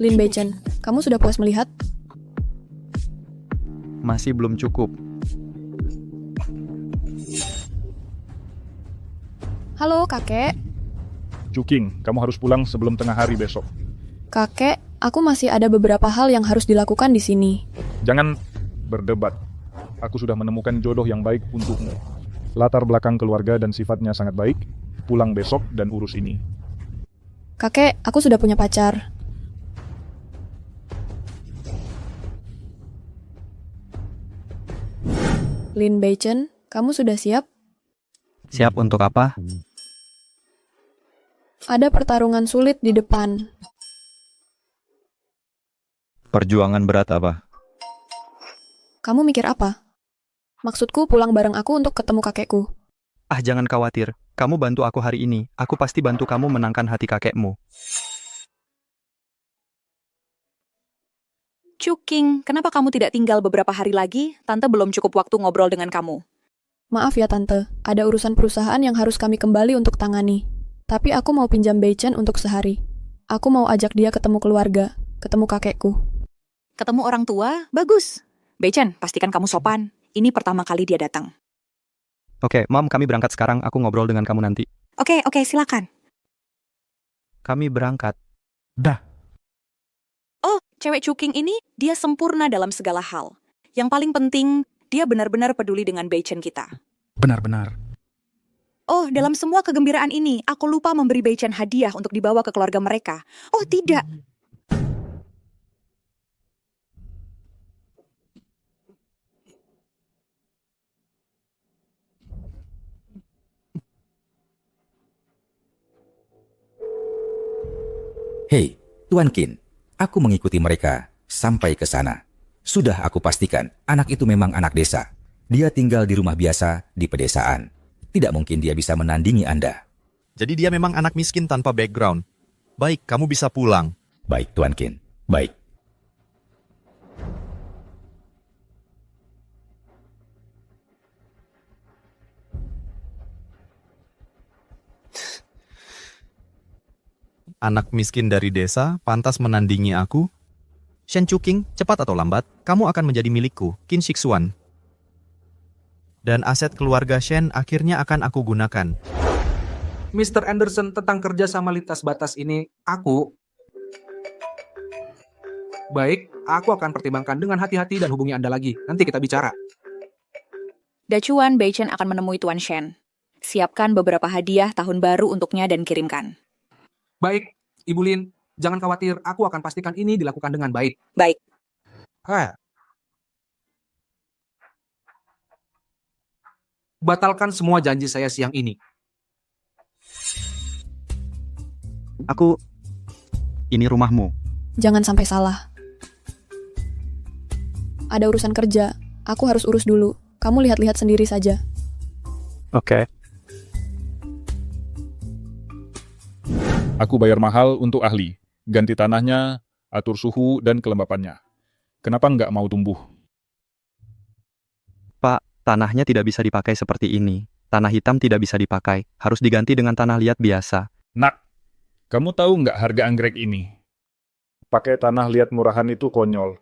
Lin Beichen, kamu sudah puas melihat? Masih belum cukup. Halo, kakek. Cuking, kamu harus pulang sebelum tengah hari besok. Kakek, aku masih ada beberapa hal yang harus dilakukan di sini. Jangan berdebat. Aku sudah menemukan jodoh yang baik untukmu. Latar belakang keluarga dan sifatnya sangat baik. Pulang besok dan urus ini. Kakek, aku sudah punya pacar. Lin Beichen, kamu sudah siap? Siap untuk apa? Ada pertarungan sulit di depan. Perjuangan berat apa? Kamu mikir apa? Maksudku pulang bareng aku untuk ketemu kakekku. Ah, jangan khawatir. Kamu bantu aku hari ini. Aku pasti bantu kamu menangkan hati kakekmu. Cuking, kenapa kamu tidak tinggal beberapa hari lagi? Tante belum cukup waktu ngobrol dengan kamu. Maaf ya tante, ada urusan perusahaan yang harus kami kembali untuk tangani. Tapi aku mau pinjam Beichen untuk sehari. Aku mau ajak dia ketemu keluarga, ketemu kakekku. Ketemu orang tua? Bagus. Beichen, pastikan kamu sopan. Ini pertama kali dia datang. Oke, Mam, kami berangkat sekarang. Aku ngobrol dengan kamu nanti. Oke, silakan. Kami berangkat. Oh, cewek Cuking ini, dia sempurna dalam segala hal. Yang paling penting, dia benar-benar peduli dengan Beichen kita. Benar-benar. Oh, dalam semua kegembiraan ini, aku lupa memberi Beichen hadiah untuk dibawa ke keluarga mereka. Oh, tidak. Hei, Tuan Qin, aku mengikuti mereka sampai ke sana. Sudah aku pastikan anak itu memang anak desa. Dia tinggal di rumah biasa di pedesaan. Tidak mungkin dia bisa menandingi Anda. Jadi dia memang anak miskin tanpa background. Baik, kamu bisa pulang. Baik, Tuan Qin. Baik. Anak miskin dari desa pantas menandingi aku? Shen Chuking, cepat atau lambat, kamu akan menjadi milikku, Qin Shixuan. Dan aset keluarga Shen akhirnya akan aku gunakan. Mr. Anderson, tentang kerja sama lintas batas ini, Baik, aku akan pertimbangkan dengan hati-hati dan hubungi Anda lagi. Nanti kita bicara. Dacuan Beichen akan menemui Tuan Shen. Siapkan beberapa hadiah tahun baru untuknya dan kirimkan. Baik, Ibu Lin, jangan khawatir. Aku akan pastikan ini dilakukan dengan baik. Baik. Batalkan semua janji saya siang ini. Ini rumahmu. Jangan sampai salah. Ada urusan kerja, aku harus urus dulu. Kamu lihat-lihat sendiri saja. Oke. Aku bayar mahal untuk ahli. Ganti tanahnya, atur suhu dan kelembapannya. Kenapa nggak mau tumbuh? Pak, tanahnya tidak bisa dipakai seperti ini. Tanah hitam tidak bisa dipakai. Harus diganti dengan tanah liat biasa. Nak, kamu tahu nggak harga anggrek ini? Pakai tanah liat murahan itu konyol.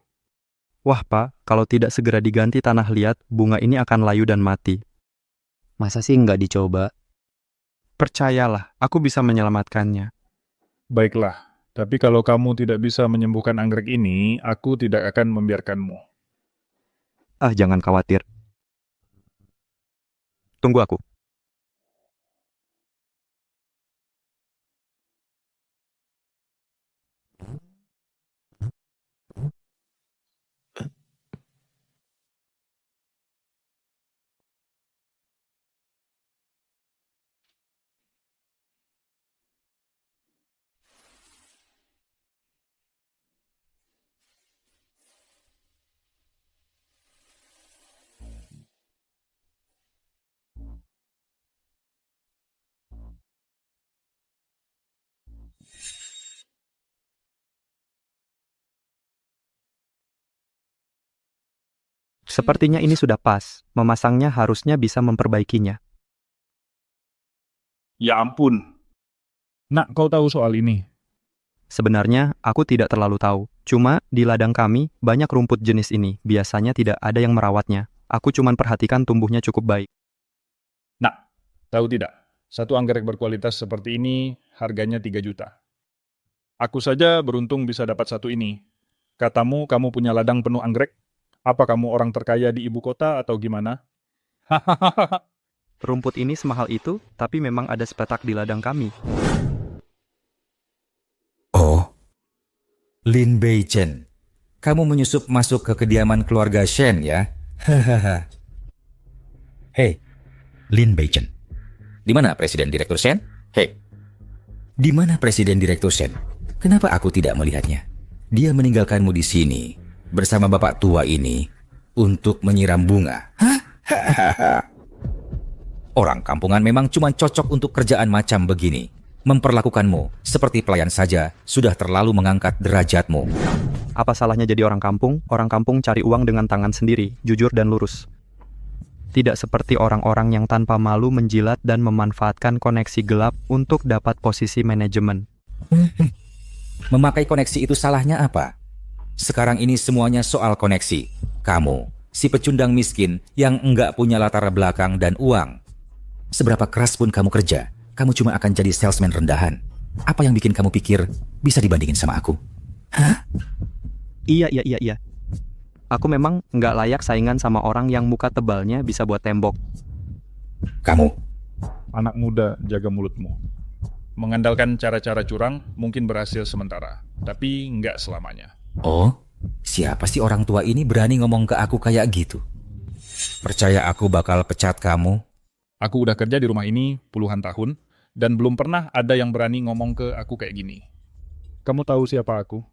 Wah, Pak, kalau tidak segera diganti tanah liat, bunga ini akan layu dan mati. Masa sih nggak dicoba? Percayalah, aku bisa menyelamatkannya. Baiklah, tapi kalau kamu tidak bisa menyembuhkan anggrek ini, aku tidak akan membiarkanmu. Ah, jangan khawatir. Tunggu aku. Sepertinya ini sudah pas. Memasangnya harusnya bisa memperbaikinya. Ya ampun. Nak, kau tahu soal ini? Sebenarnya, aku tidak terlalu tahu. Cuma, di ladang kami, banyak rumput jenis ini. Biasanya tidak ada yang merawatnya. Aku cuma perhatikan tumbuhnya cukup baik. Nak, tahu tidak? Satu anggrek berkualitas seperti ini harganya 3 juta. Aku saja beruntung bisa dapat satu ini. Katamu kamu punya ladang penuh anggrek? Apa kamu orang terkaya di ibu kota atau gimana? Hahaha. Rumput ini semahal itu, tapi memang ada sepetak di ladang kami. Oh, Lin Beichen, kamu menyusup masuk ke kediaman keluarga Shen ya? Hahaha. Hei, Lin Beichen, di mana Presiden Direktur Shen? Hei, di mana Presiden Direktur Shen? Kenapa aku tidak melihatnya? Dia meninggalkanmu di sini bersama bapak tua ini untuk menyiram bunga. Hah? Hahaha. Orang kampungan memang cuma cocok untuk kerjaan macam begini. Memperlakukanmu seperti pelayan saja sudah terlalu mengangkat derajatmu. Apa salahnya jadi orang kampung? Orang kampung cari uang dengan tangan sendiri, jujur dan lurus. Tidak seperti orang-orang yang tanpa malu menjilat dan memanfaatkan koneksi gelap untuk dapat posisi manajemen. Memakai koneksi itu salahnya apa? Sekarang ini semuanya soal koneksi. Kamu, si pecundang miskin yang enggak punya latar belakang dan uang. Seberapa keras pun kamu kerja, kamu cuma akan jadi salesman rendahan. Apa yang bikin kamu pikir bisa dibandingin sama aku? Hah? Iya. Aku memang nggak layak saingan sama orang yang muka tebalnya bisa buat tembok. Kamu, Anak muda, jaga mulutmu. Mengandalkan cara-cara curang mungkin berhasil sementara, tapi nggak selamanya. oh, siapa sih orang tua ini berani ngomong ke aku kayak gitu? Percaya aku bakal pecat kamu? Aku udah kerja di rumah ini puluhan tahun, dan belum pernah ada yang berani ngomong ke aku kayak gini. Kamu tahu siapa aku?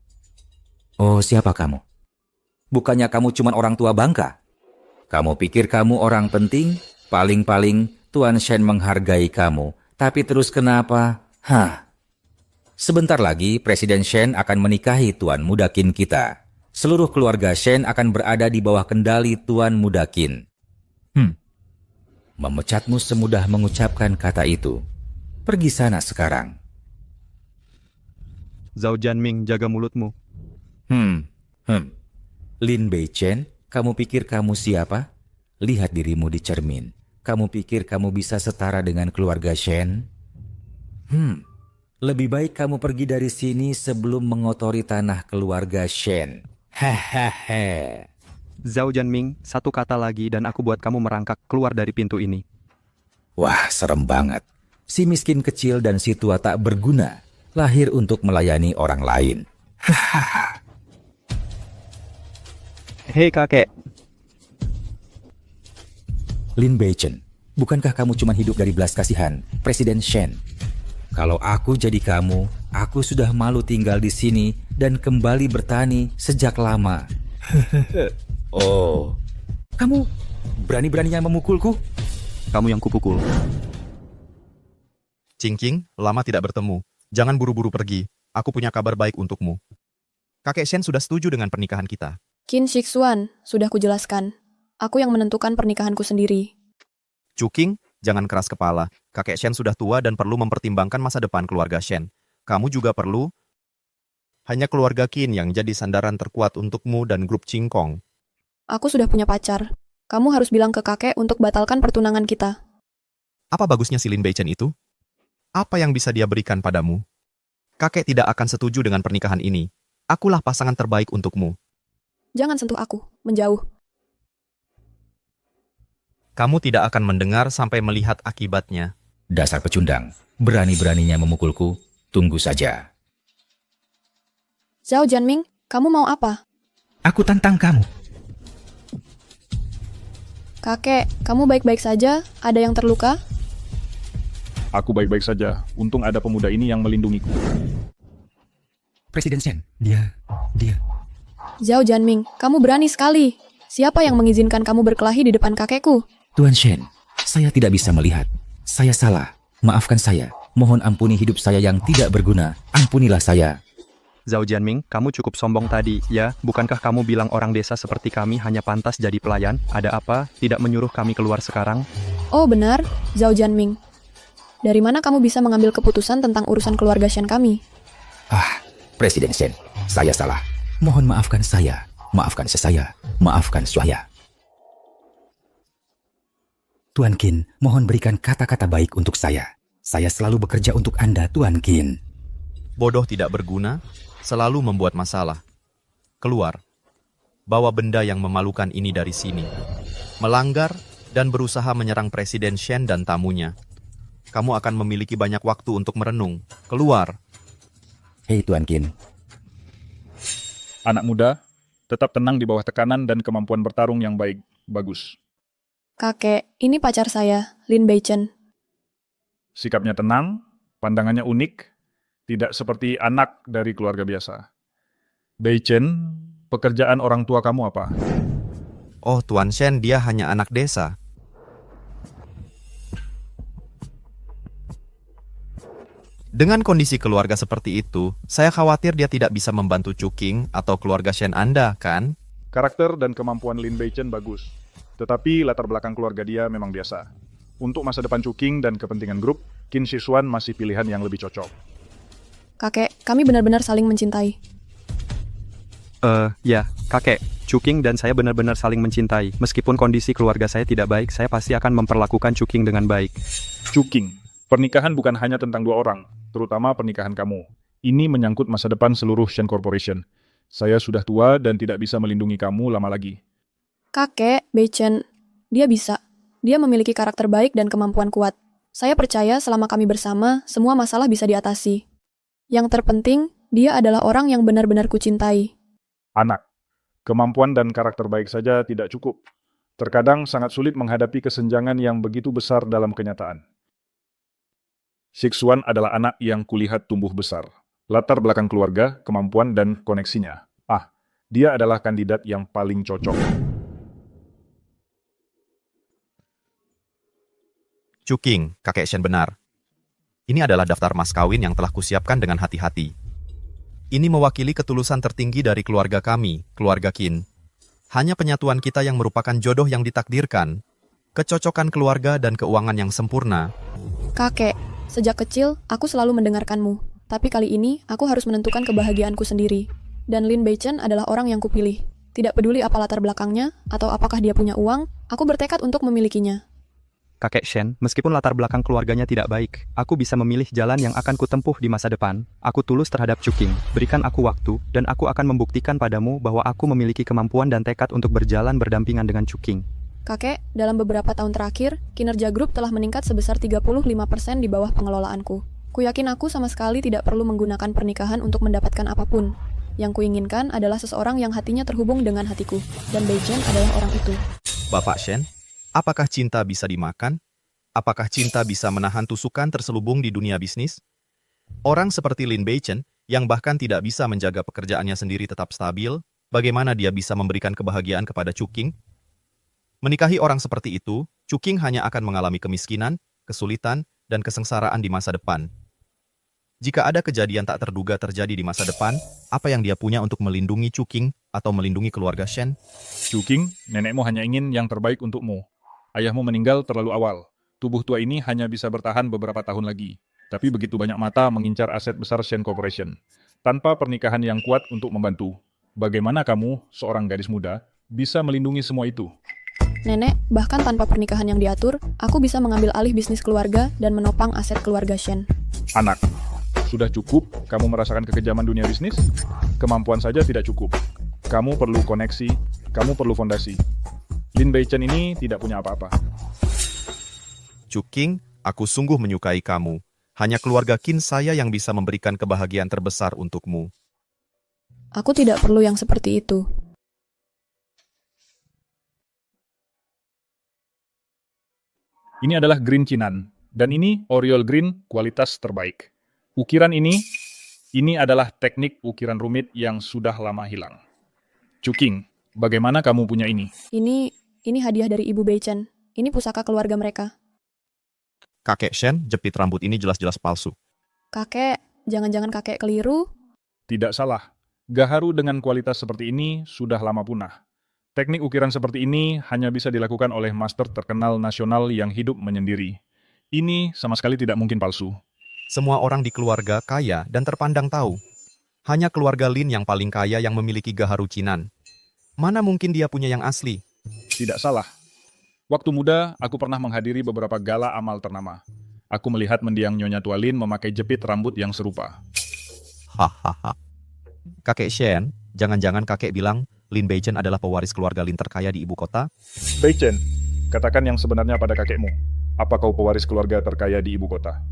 Oh, siapa kamu? Bukannya kamu cuma orang tua bangka? Kamu pikir kamu orang penting? Paling-paling Tuan Shen menghargai kamu. Tapi terus kenapa? Sebentar lagi Presiden Shen akan menikahi Tuan Muda Qin kita. Seluruh keluarga Shen akan berada di bawah kendali Tuan Muda Qin. Memecatmu semudah mengucapkan kata itu. Pergi sana sekarang. Zhao Jianming, jaga mulutmu. Lin Beichen, kamu pikir kamu siapa? Lihat dirimu di cermin. Kamu pikir kamu bisa setara dengan keluarga Shen? Lebih baik kamu pergi dari sini sebelum mengotori tanah keluarga Shen. Hehehe. Zhao Jianming, satu kata lagi dan aku buat kamu merangkak keluar dari pintu ini. Wah, serem banget. Si miskin kecil dan si tua tak berguna, lahir untuk melayani orang lain. Hei kakek, Lin Beichen, bukankah kamu cuma hidup dari belas kasihan Presiden Shen? Kalau aku jadi kamu, aku sudah malu tinggal di sini dan kembali bertani sejak lama. Oh, kamu berani-beraninya memukulku? kamu yang kupukul. Cingking, lama tidak bertemu. Jangan buru-buru pergi. Aku punya kabar baik untukmu. Kakek Shen sudah setuju dengan pernikahan kita. Qin Shixuan, sudah kujelaskan. Aku yang menentukan pernikahanku sendiri. Cuking, jangan keras kepala. Kakek Shen sudah tua dan perlu mempertimbangkan masa depan keluarga Shen. Kamu juga perlu. Hanya keluarga Qin yang jadi sandaran terkuat untukmu dan grup Cingkong. Aku sudah punya pacar. Kamu harus bilang ke kakek untuk batalkan pertunangan kita. Apa bagusnya si Lin Beichen itu? Apa yang bisa dia berikan padamu? Kakek tidak akan setuju dengan pernikahan ini. Akulah pasangan terbaik untukmu. Jangan sentuh aku, menjauh. Kamu tidak akan mendengar sampai melihat akibatnya. Dasar pecundang, berani-beraninya memukulku, tunggu saja. Zhao Jianming, kamu mau apa? Aku tantang kamu. Kakek, kamu baik-baik saja? Ada yang terluka? Aku baik-baik saja. Untung ada pemuda ini yang melindungiku. Presiden Shen, dia... Zhao Jianming, kamu berani sekali. Siapa yang mengizinkan kamu berkelahi di depan kakekku? Tuan Shen, saya tidak bisa melihat. Saya salah. Maafkan saya. Mohon ampuni hidup saya yang tidak berguna. Ampunilah saya. Zhao Jianming, kamu cukup sombong tadi, ya? Bukankah kamu bilang orang desa seperti kami hanya pantas jadi pelayan? Ada apa? Tidak menyuruh kami keluar sekarang? Oh benar, Zhao Jianming. Dari mana kamu bisa mengambil keputusan tentang urusan keluarga Shen kami? Presiden Shen, saya salah. Mohon maafkan saya. Maafkan saya. Maafkan saya. Tuan Qin, mohon berikan kata-kata baik untuk saya. Saya selalu bekerja untuk Anda, Tuan Qin. Bodoh tidak berguna, selalu membuat masalah. Keluar. Bawa benda yang memalukan ini dari sini. Melanggar dan berusaha menyerang Presiden Shen dan tamunya. Kamu akan memiliki banyak waktu untuk merenung. Keluar. Hei Tuan Qin. Anak muda, tetap tenang di bawah tekanan dan kemampuan bertarung yang baik. Bagus. Kakek, ini pacar saya, Lin Beichen. Sikapnya tenang, pandangannya unik, tidak seperti anak dari keluarga biasa. Beichen, pekerjaan orang tua kamu apa? Oh, Tuan Shen, dia hanya anak desa. Dengan kondisi keluarga seperti itu, saya khawatir dia tidak bisa membantu Chuking atau keluarga Shen Anda, kan? Karakter dan kemampuan Lin Beichen bagus, tetapi latar belakang keluarga dia memang biasa. Untuk masa depan Chuking dan kepentingan grup, Qin Shixuan masih pilihan yang lebih cocok. Kakek, kami benar-benar saling mencintai. Ya, kakek. Chuking dan saya benar-benar saling mencintai. Meskipun kondisi keluarga saya tidak baik, saya pasti akan memperlakukan Chuking dengan baik. Chuking, pernikahan bukan hanya tentang dua orang, terutama pernikahan kamu. Ini menyangkut masa depan seluruh Shen Corporation. Saya sudah tua dan tidak bisa melindungi kamu lama lagi. Kakek, Beichen, dia bisa. Dia memiliki karakter baik dan kemampuan kuat. Saya percaya selama kami bersama, semua masalah bisa diatasi. Yang terpenting, dia adalah orang yang benar-benar kucintai. Anak, kemampuan dan karakter baik saja tidak cukup. Terkadang sangat sulit menghadapi kesenjangan yang begitu besar dalam kenyataan. Shixuan adalah anak yang kulihat tumbuh besar. Latar belakang keluarga, kemampuan, dan koneksinya. Dia adalah kandidat yang paling cocok. Chuking, kakek Shen benar. Ini adalah daftar mas kawin yang telah kusiapkan dengan hati-hati. Ini mewakili ketulusan tertinggi dari keluarga kami, keluarga Qin. Hanya penyatuan kita yang merupakan jodoh yang ditakdirkan, kecocokan keluarga dan keuangan yang sempurna. Kakek, sejak kecil, aku selalu mendengarkanmu. Tapi kali ini, aku harus menentukan kebahagiaanku sendiri. Dan Lin Beichen adalah orang yang kupilih. Tidak peduli apa latar belakangnya, atau apakah dia punya uang, aku bertekad untuk memilikinya. Kakek Shen, meskipun latar belakang keluarganya tidak baik, aku bisa memilih jalan yang akan kutempuh di masa depan. Aku tulus terhadap Chuking. Berikan aku waktu, dan aku akan membuktikan padamu bahwa aku memiliki kemampuan dan tekad untuk berjalan berdampingan dengan Chuking. Kakek, dalam beberapa tahun terakhir, kinerja grup telah meningkat sebesar 35% di bawah pengelolaanku. Kuyakin aku sama sekali tidak perlu menggunakan pernikahan untuk mendapatkan apapun. Yang kuinginkan adalah seseorang yang hatinya terhubung dengan hatiku, dan Beichen adalah orang itu. Bapak Shen, apakah cinta bisa dimakan? Apakah cinta bisa menahan tusukan terselubung di dunia bisnis? Orang seperti Lin Beichen, yang bahkan tidak bisa menjaga pekerjaannya sendiri tetap stabil, bagaimana dia bisa memberikan kebahagiaan kepada Chuking? Menikahi orang seperti itu, Chuking hanya akan mengalami kemiskinan, kesulitan, dan kesengsaraan di masa depan. Jika ada kejadian tak terduga terjadi di masa depan, apa yang dia punya untuk melindungi Chuking atau melindungi keluarga Shen? Chuking, nenekmu hanya ingin yang terbaik untukmu. Ayahmu meninggal terlalu awal. Tubuh tua ini hanya bisa bertahan beberapa tahun lagi. Tapi begitu banyak mata mengincar aset besar Shen Corporation. Tanpa pernikahan yang kuat untuk membantu, bagaimana kamu, seorang gadis muda, bisa melindungi semua itu? Nenek, bahkan tanpa pernikahan yang diatur, aku bisa mengambil alih bisnis keluarga dan menopang aset keluarga Shen. Anak, sudah cukup kamu merasakan kekejaman dunia bisnis? Kemampuan saja tidak cukup. Kamu perlu koneksi, kamu perlu fondasi. Lin Beichen ini tidak punya apa-apa. Chuking, aku sungguh menyukai kamu. Hanya keluarga Qin saya yang bisa memberikan kebahagiaan terbesar untukmu. Aku tidak perlu yang seperti itu. Ini adalah green Cinan, dan ini Oriole Green kualitas terbaik. Ukiran ini adalah teknik ukiran rumit yang sudah lama hilang. Chuking, bagaimana kamu punya ini? Ini hadiah dari Ibu Beichen. Ini pusaka keluarga mereka. Kakek Shen, jepit rambut ini jelas-jelas palsu. Kakek, jangan-jangan kakek keliru? Tidak salah. Gaharu dengan kualitas seperti ini sudah lama punah. Teknik ukiran seperti ini hanya bisa dilakukan oleh master terkenal nasional yang hidup menyendiri. Ini sama sekali tidak mungkin palsu. Semua orang di keluarga kaya dan terpandang tahu. Hanya keluarga Lin yang paling kaya yang memiliki gaharu Cinan. Mana mungkin dia punya yang asli? Tidak salah. Waktu muda, aku pernah menghadiri beberapa gala amal ternama. Aku melihat mendiang Nyonya Tua Lin memakai jepit rambut yang serupa. Hahaha. Kakek Shen, jangan-jangan kakek bilang Lin Beichen adalah pewaris keluarga Lin terkaya di ibu kota? Beichen, katakan yang sebenarnya pada kakekmu. Apa kau pewaris keluarga terkaya di ibu kota?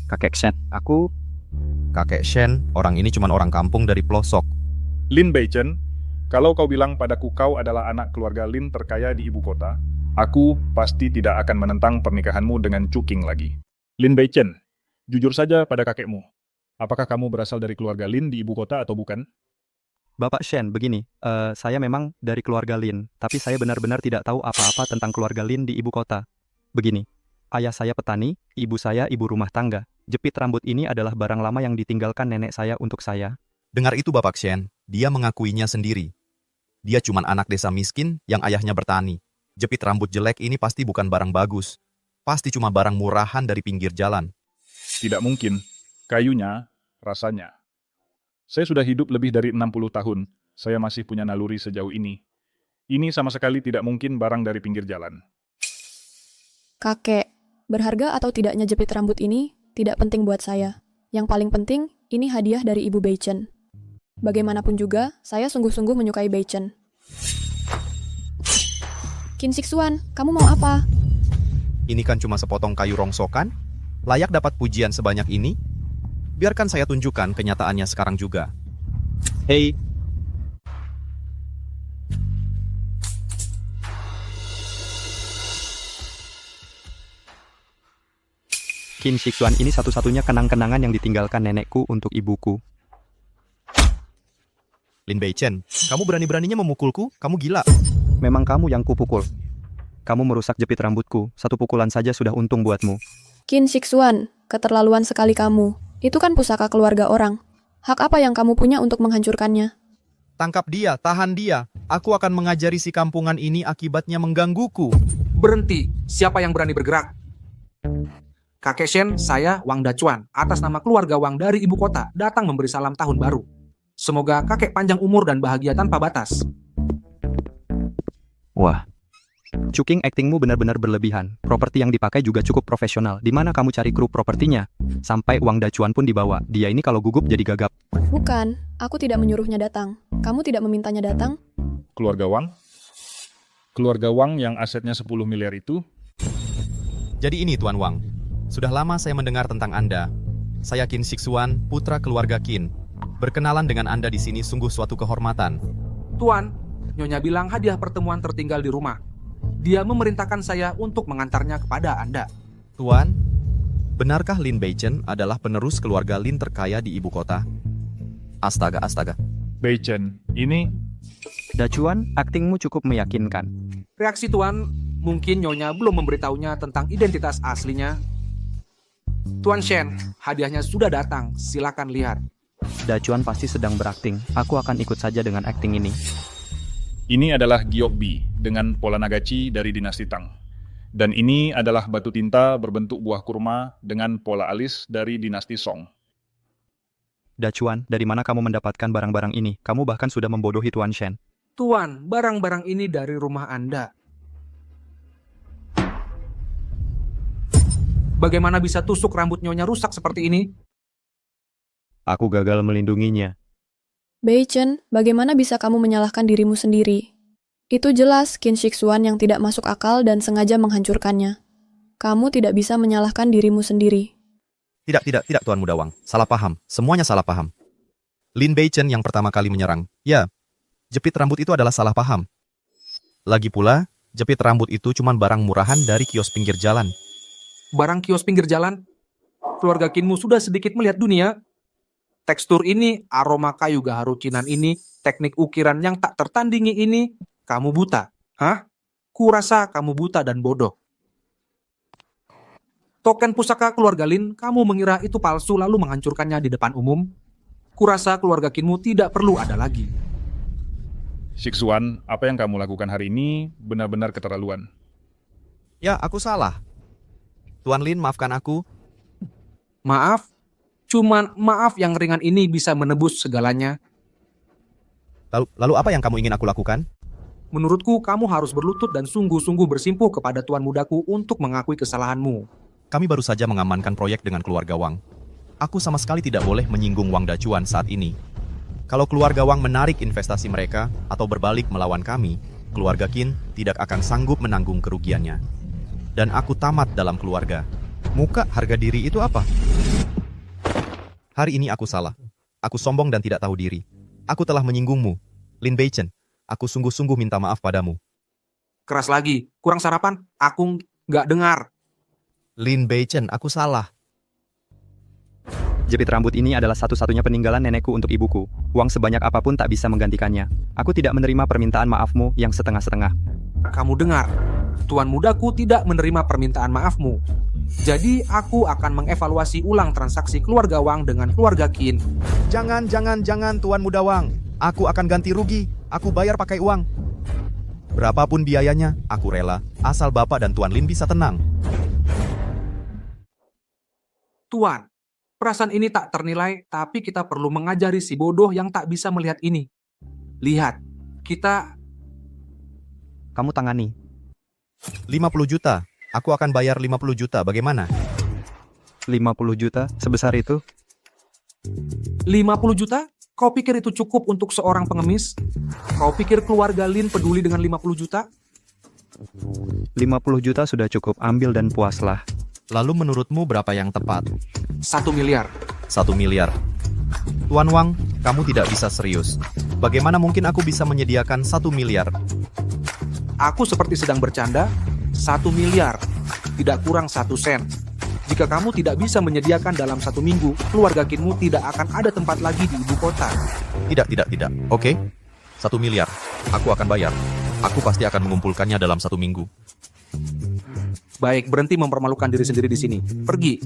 Kakek Shen, aku... Kakek Shen, orang ini cuma orang kampung dari pelosok. Lin Beichen, kalau kau bilang padaku kau adalah anak keluarga Lin terkaya di ibu kota, aku pasti tidak akan menentang pernikahanmu dengan Chuking lagi. Lin Beichen, jujur saja pada kakekmu. Apakah kamu berasal dari keluarga Lin di ibu kota atau bukan? Bapak Shen, begini, saya memang dari keluarga Lin, tapi saya benar-benar tidak tahu apa-apa tentang keluarga Lin di ibu kota. Begini, ayah saya petani, ibu saya ibu rumah tangga. Jepit rambut ini adalah barang lama yang ditinggalkan nenek saya untuk saya. Dengar itu Bapak Shen, dia mengakuinya sendiri. Dia cuma anak desa miskin yang ayahnya bertani. Jepit rambut jelek ini pasti bukan barang bagus. Pasti cuma barang murahan dari pinggir jalan. Tidak mungkin. Kayunya, rasanya. Saya sudah hidup lebih dari 60 tahun. Saya masih punya naluri sejauh ini. Ini sama sekali tidak mungkin barang dari pinggir jalan. Kakek, berharga atau tidaknya jepit rambut ini tidak penting buat saya. Yang paling penting, ini hadiah dari Ibu Beichen. Bagaimanapun juga, saya sungguh-sungguh menyukai Beichen. Qin Shixuan, kamu mau apa? Ini kan cuma sepotong kayu rongsokan? Layak dapat pujian sebanyak ini? Biarkan saya tunjukkan kenyataannya sekarang juga. Hei, Qin Shixuan ini satu-satunya kenang-kenangan yang ditinggalkan nenekku untuk ibuku. Lin Beichen, kamu berani-beraninya memukulku? Kamu gila. Memang kamu yang kupukul. Kamu merusak jepit rambutku, satu pukulan saja sudah untung buatmu. Qin Shixuan, keterlaluan sekali kamu. Itu kan pusaka keluarga orang. Hak apa yang kamu punya untuk menghancurkannya? Tangkap dia, tahan dia. Aku akan mengajari si kampungan ini akibatnya menggangguku. Berhenti, siapa yang berani bergerak? Kakek Shen, saya Wang Dachuan, atas nama keluarga Wang dari ibu kota, datang memberi salam tahun baru. Semoga kakek panjang umur dan bahagia tanpa batas. Wah, Chuking, aktingmu benar-benar berlebihan. Properti yang dipakai juga cukup profesional. Di mana kamu cari kru propertinya? Sampai Wang Dachuan pun dibawa. Dia ini kalau gugup jadi gagap. Bukan, aku tidak menyuruhnya datang. Kamu tidak memintanya datang? Keluarga Wang? Keluarga Wang yang asetnya 10 miliar itu? Jadi ini Tuan Wang. Sudah lama saya mendengar tentang Anda. Saya Qin Shixuan, putra keluarga Qin. Berkenalan dengan Anda di sini sungguh suatu kehormatan. Tuan, Nyonya bilang hadiah pertemuan tertinggal di rumah. Dia memerintahkan saya untuk mengantarnya kepada Anda. Tuan, benarkah Lin Beichen adalah penerus keluarga Lin terkaya di ibu kota? Astaga, astaga. Beichen, ini... Dachuan, aktingmu cukup meyakinkan. Reaksi Tuan, mungkin Nyonya belum memberitahunya tentang identitas aslinya. Tuan Shen, hadiahnya sudah datang, silakan lihat. Dachuan pasti sedang berakting. Aku akan ikut saja dengan akting ini. Ini adalah Gyokbi dengan pola nagachi dari dinasti Tang. Dan ini adalah batu tinta berbentuk buah kurma dengan pola alis dari dinasti Song. Dachuan, dari mana kamu mendapatkan barang-barang ini? Kamu bahkan sudah membodohi Tuan Shen. Tuan, barang-barang ini dari rumah Anda. Bagaimana bisa tusuk rambut Nyonya rusak seperti ini? Aku gagal melindunginya. Beichen, bagaimana bisa kamu menyalahkan dirimu sendiri? Itu jelas Qin Shixuan yang tidak masuk akal dan sengaja menghancurkannya. Kamu tidak bisa menyalahkan dirimu sendiri. Tidak, Tuan Muda Wang. Salah paham. Semuanya salah paham. Lin Beichen yang pertama kali menyerang. Ya, jepit rambut itu adalah salah paham. Lagi pula, jepit rambut itu cuma barang murahan dari kios pinggir jalan. Barang kios pinggir jalan? Keluarga Qinmu sudah sedikit melihat dunia. Tekstur ini, aroma kayu gaharucinan ini, teknik ukiran yang tak tertandingi ini, kamu buta. Hah? Kurasa kamu buta dan bodoh. Token pusaka keluarga Lin, kamu mengira itu palsu lalu menghancurkannya di depan umum? Kurasa keluarga Qinmu tidak perlu ada lagi. Shixuan, apa yang kamu lakukan hari ini benar-benar keterlaluan. Ya, aku salah. Tuan Lin, maafkan aku. Maaf, cuman maaf yang ringan ini bisa menebus segalanya. Lalu apa yang kamu ingin aku lakukan? Menurutku, kamu harus berlutut dan sungguh-sungguh bersimpuh kepada tuan mudaku untuk mengakui kesalahanmu. Kami baru saja mengamankan proyek dengan keluarga Wang. Aku sama sekali tidak boleh menyinggung Wang Dacuan saat ini. Kalau keluarga Wang menarik investasi mereka atau berbalik melawan kami, keluarga Qin tidak akan sanggup menanggung kerugiannya. Dan aku tamat dalam keluarga. Muka harga diri itu apa? Hari ini aku salah. Aku sombong dan tidak tahu diri. Aku telah menyinggungmu. Lin Beichen, aku sungguh-sungguh minta maaf padamu. Keras lagi, kurang sarapan, aku nggak dengar. Lin Beichen, aku salah. Jepit rambut ini adalah satu-satunya peninggalan nenekku untuk ibuku. Uang sebanyak apapun tak bisa menggantikannya. Aku tidak menerima permintaan maafmu yang setengah-setengah. Kamu dengar, tuan mudaku tidak menerima permintaan maafmu. Jadi aku akan mengevaluasi ulang transaksi keluarga Wang dengan keluarga Qin. Jangan, Tuan Muda Wang. Aku akan ganti rugi. Aku bayar pakai uang. Berapapun biayanya, aku rela. Asal Bapak dan Tuan Lin bisa tenang. Tuan, perasaan ini tak ternilai, tapi kita perlu mengajari si bodoh yang tak bisa melihat ini. Lihat, kita... Kamu tangani. 50 juta. Aku akan bayar 50 juta. Bagaimana? 50 juta? Sebesar itu? 50 juta? Kau pikir itu cukup untuk seorang pengemis? Kau pikir keluarga Lin peduli dengan 50 juta? 50 juta sudah cukup, ambil dan puaslah. Lalu menurutmu berapa yang tepat? 1 miliar. 1 miliar. Tuan Wang, kamu tidak bisa serius. Bagaimana mungkin aku bisa menyediakan 1 miliar? Aku seperti sedang bercanda. 1 miliar. Tidak kurang 1 sen. Jika kamu tidak bisa menyediakan dalam 1 minggu, keluarga Qinmu tidak akan ada tempat lagi di ibu kota. Tidak. Oke? 1 miliar. Aku akan bayar. Aku pasti akan mengumpulkannya dalam 1 minggu. Baik, berhenti mempermalukan diri sendiri di sini. Pergi.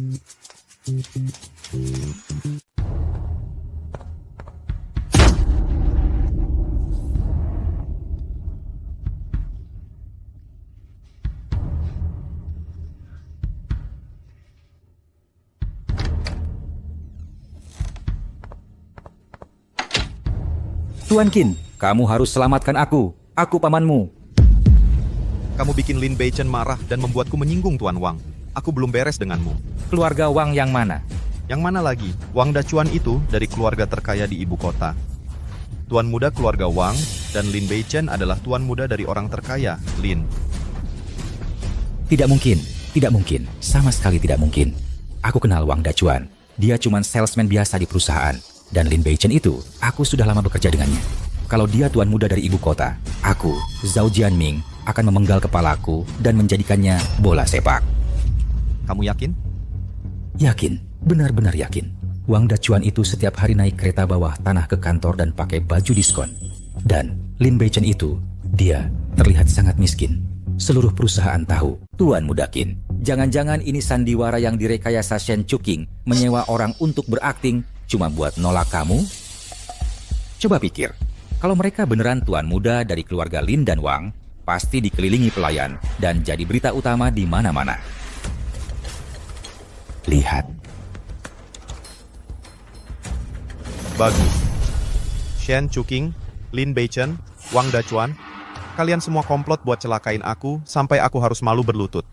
Tuan Qin, kamu harus selamatkan aku. Aku pamanmu. Kamu bikin Lin Beichen marah dan membuatku menyinggung Tuan Wang. Aku belum beres denganmu. Keluarga Wang yang mana? Yang mana lagi? Wang Dacuan itu dari keluarga terkaya di ibu kota. Tuan muda keluarga Wang dan Lin Beichen adalah tuan muda dari orang terkaya, Lin. Tidak mungkin. Sama sekali tidak mungkin. Aku kenal Wang Dacuan. Dia cuma salesman biasa di perusahaan. Dan Lin Beichen itu, aku sudah lama bekerja dengannya. Kalau dia tuan muda dari ibu kota, aku, Zhao Jianming, akan memenggal kepalaku dan menjadikannya bola sepak. Kamu yakin? Yakin, benar-benar yakin. Wang Dacuan itu setiap hari naik kereta bawah tanah ke kantor dan pakai baju diskon. Dan Lin Beichen itu, dia terlihat sangat miskin. Seluruh perusahaan tahu, Tuan Muda Qin. Jangan-jangan ini sandiwara yang direkayasa Shen Chuking menyewa orang untuk berakting cuma buat nolak kamu? Coba pikir, kalau mereka beneran tuan muda dari keluarga Lin dan Wang, pasti dikelilingi pelayan dan jadi berita utama di mana-mana. Lihat. Bagus. Shen Chuking, Lin Beichen, Wang Dacuan, kalian semua komplot buat celakain aku sampai aku harus malu berlutut.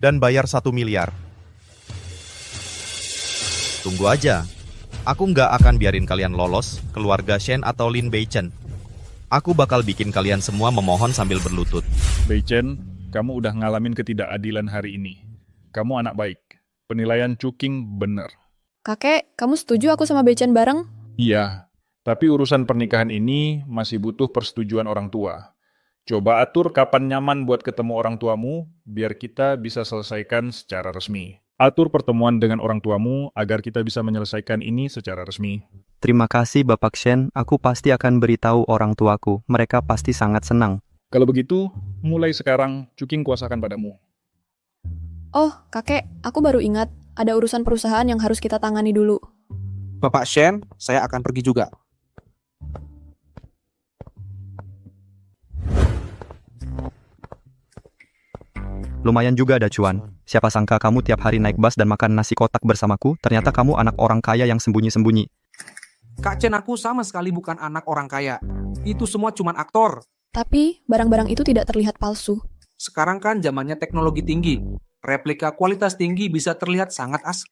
Dan bayar 1 miliar. Tunggu aja. Aku nggak akan biarin kalian lolos, keluarga Shen atau Lin Beichen. Aku bakal bikin kalian semua memohon sambil berlutut. Beichen, kamu udah ngalamin ketidakadilan hari ini. Kamu anak baik. Penilaian Chuking bener. Kakek, kamu setuju aku sama Beichen bareng? Iya, tapi urusan pernikahan ini masih butuh persetujuan orang tua. Coba atur kapan nyaman buat ketemu orang tuamu, biar kita bisa selesaikan secara resmi. Atur pertemuan dengan orang tuamu agar kita bisa menyelesaikan ini secara resmi. Terima kasih Bapak Shen, aku pasti akan beritahu orang tuaku. Mereka pasti sangat senang. Kalau begitu, mulai sekarang Chuking kuasakan padamu. Oh, kakek, aku baru ingat. Ada urusan perusahaan yang harus kita tangani dulu. Bapak Shen, saya akan pergi juga. Lumayan juga ada cuan. Siapa sangka kamu tiap hari naik bus dan makan nasi kotak bersamaku, ternyata kamu anak orang kaya yang sembunyi-sembunyi. Kak Chen, aku sama sekali bukan anak orang kaya. Itu semua cuman aktor. Tapi, barang-barang itu tidak terlihat palsu. Sekarang kan zamannya teknologi tinggi. Replika kualitas tinggi bisa terlihat sangat asli.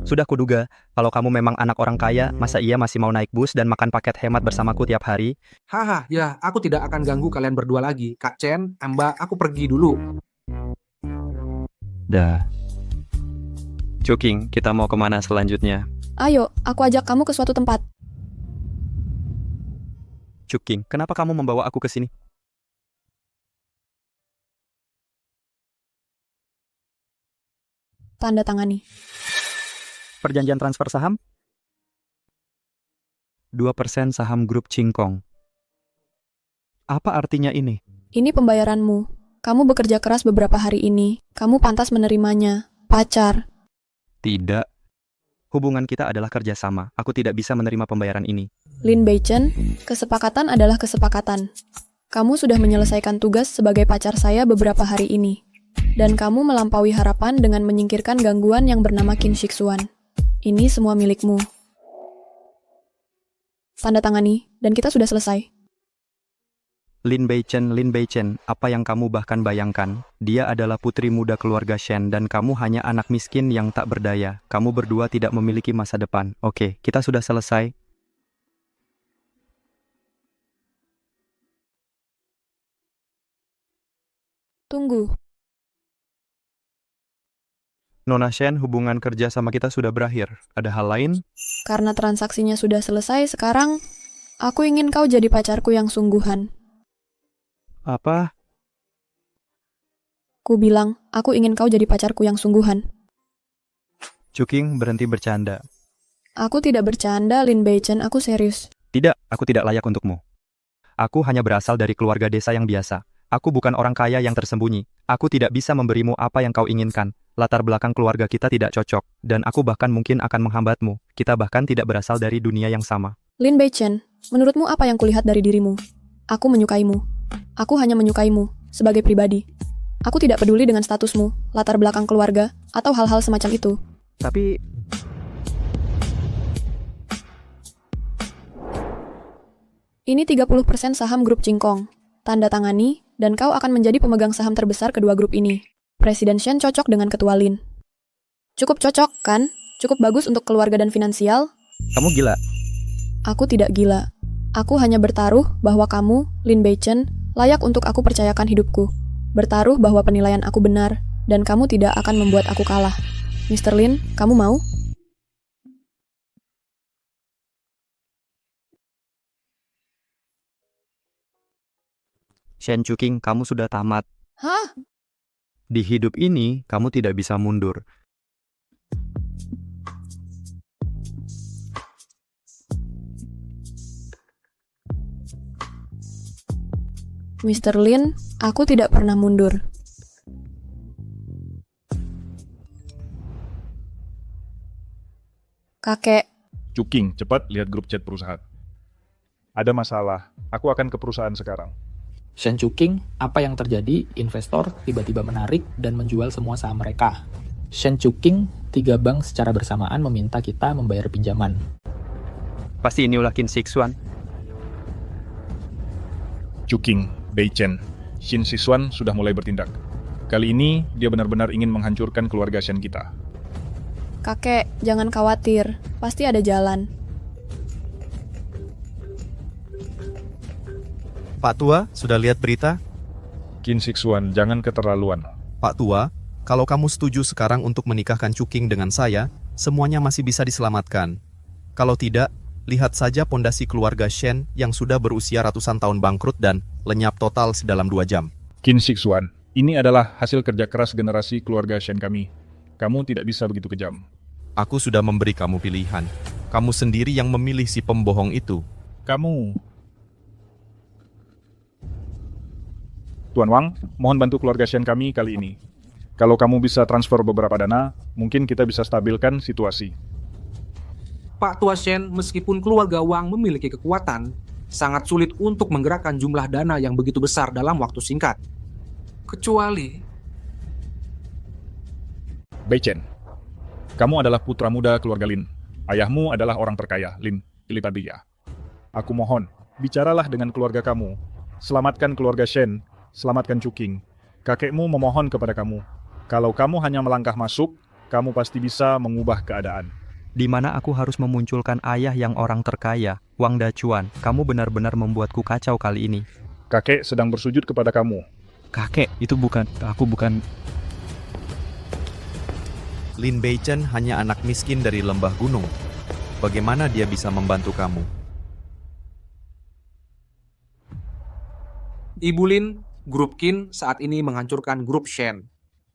Sudah kuduga, kalau kamu memang anak orang kaya, masa iya masih mau naik bus dan makan paket hemat bersamaku tiap hari? Haha, ya, aku tidak akan ganggu kalian berdua lagi. Kak Chen, Mbak, aku pergi dulu. Dah. Chuking, kita mau kemana selanjutnya? Ayo, aku ajak kamu ke suatu tempat. Chuking, kenapa kamu membawa aku ke sini? Tanda tangani. Perjanjian transfer saham? 2% saham grup Cingkong. Apa artinya ini? Ini pembayaranmu. Kamu bekerja keras beberapa hari ini. Kamu pantas menerimanya. Pacar. Tidak. Hubungan kita adalah kerjasama. Aku tidak bisa menerima pembayaran ini. Lin Beichen, kesepakatan adalah kesepakatan. Kamu sudah menyelesaikan tugas sebagai pacar saya beberapa hari ini. Dan kamu melampaui harapan dengan menyingkirkan gangguan yang bernama Qin Shixuan. Ini semua milikmu. Tanda tangani, dan kita sudah selesai. Lin Beichen, apa yang kamu bahkan bayangkan? Dia adalah putri muda keluarga Shen dan kamu hanya anak miskin yang tak berdaya. Kamu berdua tidak memiliki masa depan. Oke, kita sudah selesai. Tunggu. Nona Shen, hubungan kerja sama kita sudah berakhir. Ada hal lain? Karena transaksinya sudah selesai, sekarang aku ingin kau jadi pacarku yang sungguhan. Apa? Ku bilang, aku ingin kau jadi pacarku yang sungguhan. Chuking, berhenti bercanda. Aku tidak bercanda, Lin Beichen, aku serius. Tidak, aku tidak layak untukmu. Aku hanya berasal dari keluarga desa yang biasa. Aku bukan orang kaya yang tersembunyi. Aku tidak bisa memberimu apa yang kau inginkan. Latar belakang keluarga kita tidak cocok, dan aku bahkan mungkin akan menghambatmu. Kita bahkan tidak berasal dari dunia yang sama. Lin Beichen, menurutmu apa yang kulihat dari dirimu? Aku menyukaimu. Aku hanya menyukaimu, sebagai pribadi. Aku tidak peduli dengan statusmu, latar belakang keluarga, atau hal-hal semacam itu. Tapi... Ini 30% saham grup Cingkong. Tanda tangani, dan kau akan menjadi pemegang saham terbesar kedua grup ini. Presiden Shen cocok dengan Ketua Lin. Cukup cocok, kan? Cukup bagus untuk keluarga dan finansial? Kamu gila. Aku tidak gila. Aku hanya bertaruh bahwa kamu, Lin Beichen, layak untuk aku percayakan hidupku. Bertaruh bahwa penilaian aku benar, dan kamu tidak akan membuat aku kalah. Mr. Lin, kamu mau? Shen Chuking, kamu sudah tamat. Hah? Di hidup ini, kamu tidak bisa mundur. Mr. Lin, aku tidak pernah mundur. Kakek. Chuking, cepat lihat grup chat perusahaan. Ada masalah. Aku akan ke perusahaan sekarang. Shen Chuking, apa yang terjadi? Investor tiba-tiba menarik dan menjual semua saham mereka. Shen Chuking, 3 bank secara bersamaan meminta kita membayar pinjaman. Pasti ini ulah Qin Shixuan. Chuking, Beichen, Qin Shixuan sudah mulai bertindak. Kali ini, dia benar-benar ingin menghancurkan keluarga Shen kita. Kakek, jangan khawatir. Pasti ada jalan. Pak Tua, sudah lihat berita? Qin Shixuan, jangan keterlaluan. Pak Tua, kalau kamu setuju sekarang untuk menikahkan Chuking dengan saya, semuanya masih bisa diselamatkan. Kalau tidak, lihat saja pondasi keluarga Shen yang sudah berusia ratusan tahun bangkrut dan lenyap total dalam 2 jam. Qin Shixuan, ini adalah hasil kerja keras generasi keluarga Shen kami. Kamu tidak bisa begitu kejam. Aku sudah memberi kamu pilihan. Kamu sendiri yang memilih si pembohong itu. Kamu... Tuan Wang, mohon bantu keluarga Shen kami kali ini. Kalau kamu bisa transfer beberapa dana, mungkin kita bisa stabilkan situasi. Pak Tua Shen, meskipun keluarga Wang memiliki kekuatan, sangat sulit untuk menggerakkan jumlah dana yang begitu besar dalam waktu singkat. Kecuali... Bai Chen, kamu adalah putra muda keluarga Lin. Ayahmu adalah orang terkaya, Lin, Ilipat dia. Aku mohon, bicaralah dengan keluarga kamu. Selamatkan keluarga Shen, selamatkan Chuking. Kakekmu memohon kepada kamu. Kalau kamu hanya melangkah masuk, kamu pasti bisa mengubah keadaan. Di mana aku harus memunculkan ayah yang orang terkaya, Wang Dachuan. Kamu benar-benar membuatku kacau kali ini. Kakek sedang bersujud kepada kamu. Kakek, itu bukan... Aku bukan... Lin Beichen hanya anak miskin dari lembah gunung. Bagaimana dia bisa membantu kamu? Ibu Lin, grup Qin saat ini menghancurkan grup Shen.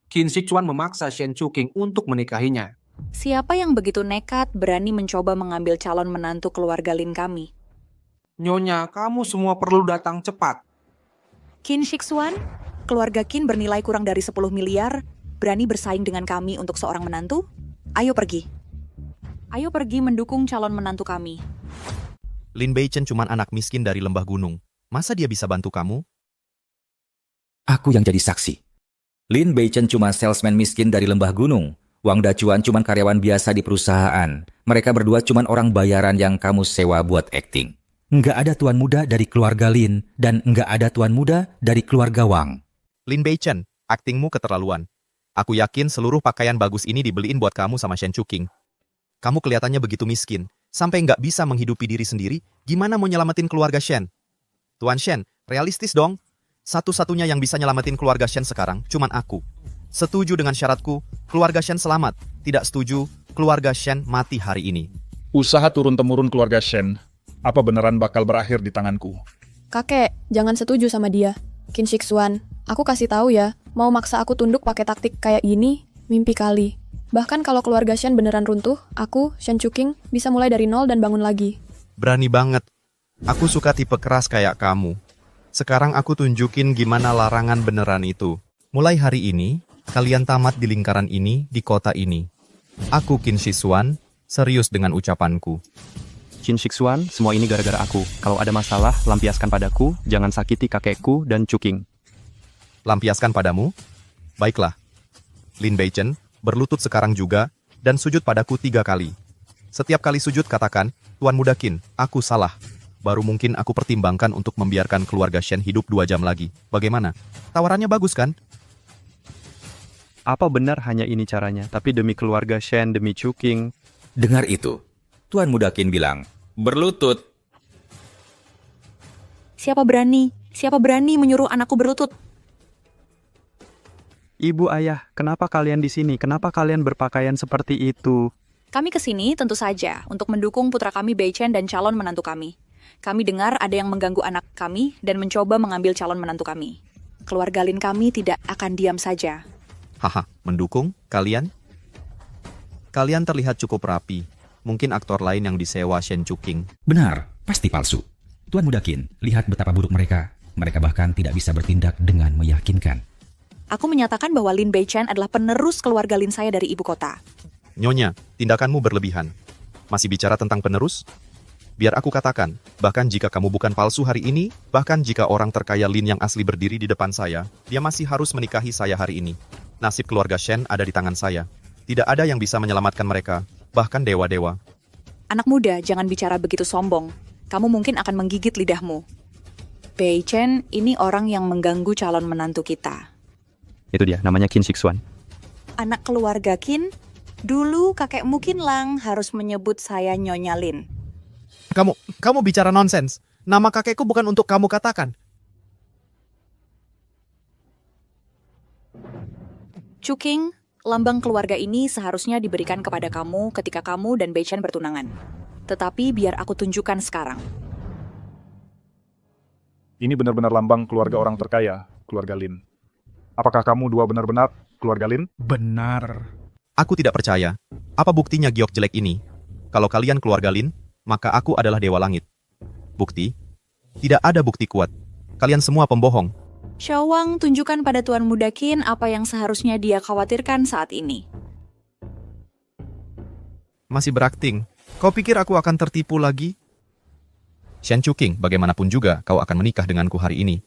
Qin Shixuan memaksa Shen Chuking untuk menikahinya. Siapa yang begitu nekat berani mencoba mengambil calon menantu keluarga Lin kami? Nyonya, kamu semua perlu datang cepat. Qin Shixuan, keluarga Qin bernilai kurang dari 10 miliar, berani bersaing dengan kami untuk seorang menantu? Ayo pergi. Ayo pergi mendukung calon menantu kami. Lin Beichen cuma anak miskin dari lembah gunung. Masa dia bisa bantu kamu? Aku yang jadi saksi. Lin Beichen cuma salesman miskin dari lembah gunung. Wang Dachuan cuma karyawan biasa di perusahaan. Mereka berdua cuma orang bayaran yang kamu sewa buat acting. Nggak ada tuan muda dari keluarga Lin, dan nggak ada tuan muda dari keluarga Wang. Lin Beichen, aktingmu keterlaluan. Aku yakin seluruh pakaian bagus ini dibeliin buat kamu sama Shen Chuking. Kamu kelihatannya begitu miskin, sampai nggak bisa menghidupi diri sendiri, gimana mau nyelamatin keluarga Shen? Tuan Shen, realistis dong. Satu-satunya yang bisa nyelamatin keluarga Shen sekarang, cuman aku. Setuju dengan syaratku, keluarga Shen selamat. Tidak setuju, keluarga Shen mati hari ini. Usaha turun-temurun keluarga Shen, apa beneran bakal berakhir di tanganku? Kakek, jangan setuju sama dia. Qin Shixuan, aku kasih tahu ya, mau maksa aku tunduk pakai taktik kayak gini, mimpi kali. Bahkan kalau keluarga Shen beneran runtuh, aku, Shen Chuking, bisa mulai dari nol dan bangun lagi. Berani banget. Aku suka tipe keras kayak kamu. Sekarang aku tunjukin gimana larangan beneran itu. Mulai hari ini, kalian tamat di lingkaran ini, di kota ini. Aku Qin Shixuan, serius dengan ucapanku. Qin Shixuan, semua ini gara-gara aku. Kalau ada masalah, lampiaskan padaku, jangan sakiti kakekku dan Chuking. Lampiaskan padamu? Baiklah. Lin Beichen, berlutut sekarang juga, dan sujud padaku 3 kali. Setiap kali sujud katakan, Tuan Muda Qin, aku salah. Baru mungkin aku pertimbangkan untuk membiarkan keluarga Shen hidup 2 jam lagi. Bagaimana? Tawarannya bagus kan? Apa benar hanya ini caranya? Tapi demi keluarga Shen, demi Chuking... Dengar itu. Tuan Muda Qin bilang, berlutut. Siapa berani menyuruh anakku berlutut? Ibu, ayah, kenapa kalian di sini? Kenapa kalian berpakaian seperti itu? Kami kesini tentu saja untuk mendukung putra kami Bai Chen dan calon menantu kami. Kami dengar ada yang mengganggu anak kami dan mencoba mengambil calon menantu kami. Keluarga Lin kami tidak akan diam saja. Haha, mendukung? Kalian? Kalian terlihat cukup rapi. Mungkin aktor lain yang disewa Shen Chuking. Benar, pasti palsu. Tuan Muda Qin, lihat betapa buruk mereka. Mereka bahkan tidak bisa bertindak dengan meyakinkan. Aku menyatakan bahwa Lin Bai Chen adalah penerus keluarga Lin saya dari ibu kota. Nyonya, tindakanmu berlebihan. Masih bicara tentang penerus? Biar aku katakan, bahkan jika kamu bukan palsu hari ini, bahkan jika orang terkaya Lin yang asli berdiri di depan saya, dia masih harus menikahi saya hari ini. Nasib keluarga Shen ada di tangan saya. Tidak ada yang bisa menyelamatkan mereka, bahkan dewa-dewa. Anak muda, jangan bicara begitu sombong. Kamu mungkin akan menggigit lidahmu. Bai Chen, ini orang yang mengganggu calon menantu kita. Itu dia, namanya Qin Shixuan. Anak keluarga Qin, dulu kakekmu Qin Lang harus menyebut saya Nyonya Lin. Kamu bicara nonsens. Nama kakekku bukan untuk kamu katakan. Chuking, lambang keluarga ini seharusnya diberikan kepada kamu ketika kamu dan Beichen bertunangan. Tetapi biar aku tunjukkan sekarang. Ini benar-benar lambang keluarga orang terkaya, keluarga Lin. Apakah kamu dua benar-benar keluarga Lin? Benar. Aku tidak percaya. Apa buktinya giok jelek ini? Kalau kalian keluarga Lin, maka aku adalah Dewa Langit. Bukti? Tidak ada bukti kuat. Kalian semua pembohong. Xiaowang, tunjukkan pada Tuan Muda Qin apa yang seharusnya dia khawatirkan saat ini. Masih berakting. Kau pikir aku akan tertipu lagi? Shen Chuking, bagaimanapun juga kau akan menikah denganku hari ini.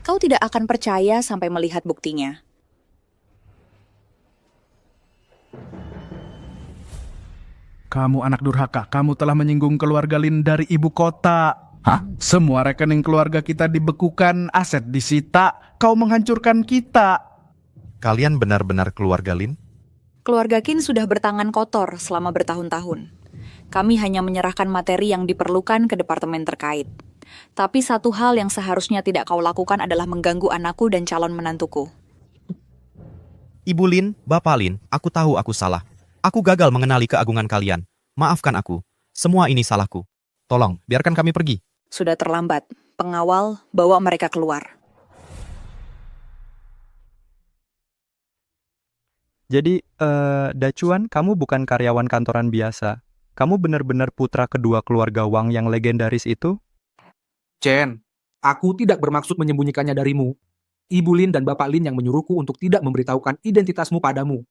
Kau tidak akan percaya sampai melihat buktinya. Kamu anak durhaka, kamu telah menyinggung keluarga Lin dari ibu kota. Hah? Semua rekening keluarga kita dibekukan, aset disita, kau menghancurkan kita. Kalian benar-benar keluarga Lin? Keluarga Qin sudah bertangan kotor selama bertahun-tahun. Kami hanya menyerahkan materi yang diperlukan ke departemen terkait. Tapi satu hal yang seharusnya tidak kau lakukan adalah mengganggu anakku dan calon menantuku. Ibu Lin, Bapak Lin, aku tahu aku salah. Aku gagal mengenali keagungan kalian. Maafkan aku. Semua ini salahku. Tolong, biarkan kami pergi. Sudah terlambat. Pengawal, bawa mereka keluar. Jadi, Dacuan, kamu bukan karyawan kantoran biasa. Kamu benar-benar putra kedua keluarga Wang yang legendaris itu? Chen, aku tidak bermaksud menyembunyikannya darimu. Ibu Lin dan Bapak Lin yang menyuruhku untuk tidak memberitahukan identitasmu padamu.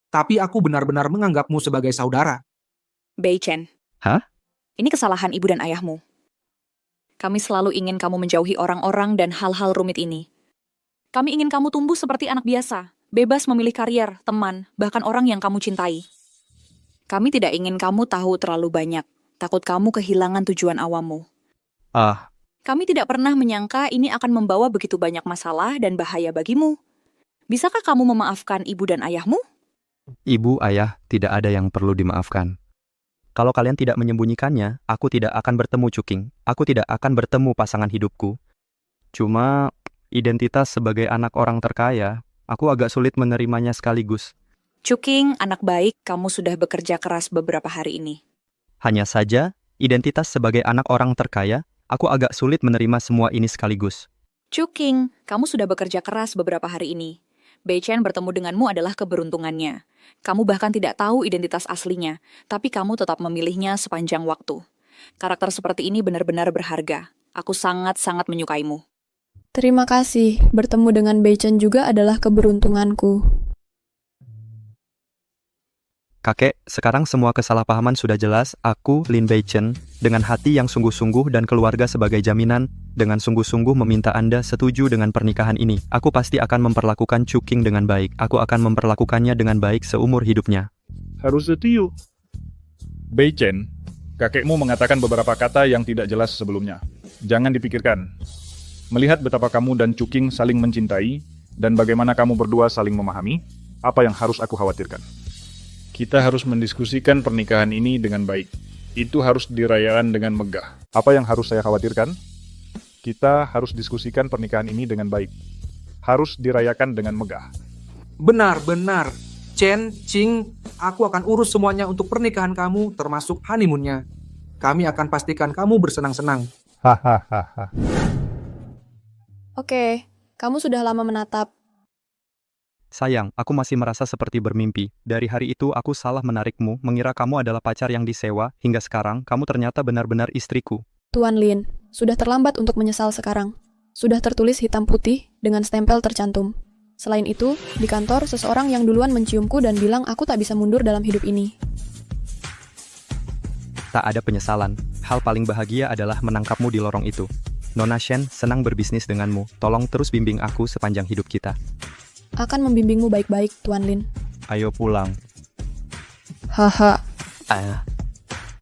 Tapi aku benar-benar menganggapmu sebagai saudara. Beichen. Hah? Ini kesalahan ibu dan ayahmu. Kami selalu ingin kamu menjauhi orang-orang dan hal-hal rumit ini. Kami ingin kamu tumbuh seperti anak biasa, bebas memilih karier, teman, bahkan orang yang kamu cintai. Kami tidak ingin kamu tahu terlalu banyak, takut kamu kehilangan tujuan awammu. Kami tidak pernah menyangka ini akan membawa begitu banyak masalah dan bahaya bagimu. Bisakah kamu memaafkan ibu dan ayahmu? Ibu, ayah, tidak ada yang perlu dimaafkan. Kalau kalian tidak menyembunyikannya, aku tidak akan bertemu Chuking. Aku tidak akan bertemu pasangan hidupku. Cuma, identitas sebagai anak orang terkaya, aku agak sulit menerimanya sekaligus. Chuking, anak baik, kamu sudah bekerja keras beberapa hari ini. Hanya saja, identitas sebagai anak orang terkaya, aku agak sulit menerima semua ini sekaligus. Chuking, kamu sudah bekerja keras beberapa hari ini. Beichen bertemu denganmu adalah keberuntungannya. Kamu bahkan tidak tahu identitas aslinya, tapi kamu tetap memilihnya sepanjang waktu. Karakter seperti ini benar-benar berharga. Aku sangat-sangat menyukaimu. Terima kasih, bertemu dengan Beichen juga adalah keberuntunganku. Kakek, sekarang semua kesalahpahaman sudah jelas. Aku, Lin Beichen, dengan hati yang sungguh-sungguh dan keluarga sebagai jaminan, dengan sungguh-sungguh meminta Anda setuju dengan pernikahan ini. Aku pasti akan memperlakukan Chuking dengan baik. Aku akan memperlakukannya dengan baik seumur hidupnya. Harus setuju. Beichen, kakekmu mengatakan beberapa kata yang tidak jelas sebelumnya. Jangan dipikirkan. Melihat betapa kamu dan Chuking saling mencintai, dan bagaimana kamu berdua saling memahami, apa yang harus aku khawatirkan? Kita harus mendiskusikan pernikahan ini dengan baik. Itu harus dirayakan dengan megah. Apa yang harus saya khawatirkan? Kita harus diskusikan pernikahan ini dengan baik. Harus dirayakan dengan megah. Benar-benar. Chen, Ching, aku akan urus semuanya untuk pernikahan kamu, termasuk honeymoon-nya. Kami akan pastikan kamu bersenang-senang. Hahaha. Oke, kamu sudah lama menatap. Sayang, aku masih merasa seperti bermimpi. Dari hari itu aku salah menarikmu, mengira kamu adalah pacar yang disewa, hingga sekarang kamu ternyata benar-benar istriku. Tuan Lin, sudah terlambat untuk menyesal sekarang. Sudah tertulis hitam putih dengan stempel tercantum. Selain itu, di kantor seseorang yang duluan menciumku dan bilang aku tak bisa mundur dalam hidup ini. Tak ada penyesalan. Hal paling bahagia adalah menangkapmu di lorong itu. Nona Shen senang berbisnis denganmu. Tolong terus bimbing aku sepanjang hidup kita. Akan membimbingmu baik-baik, Tuan Lin. Ayo pulang. Haha.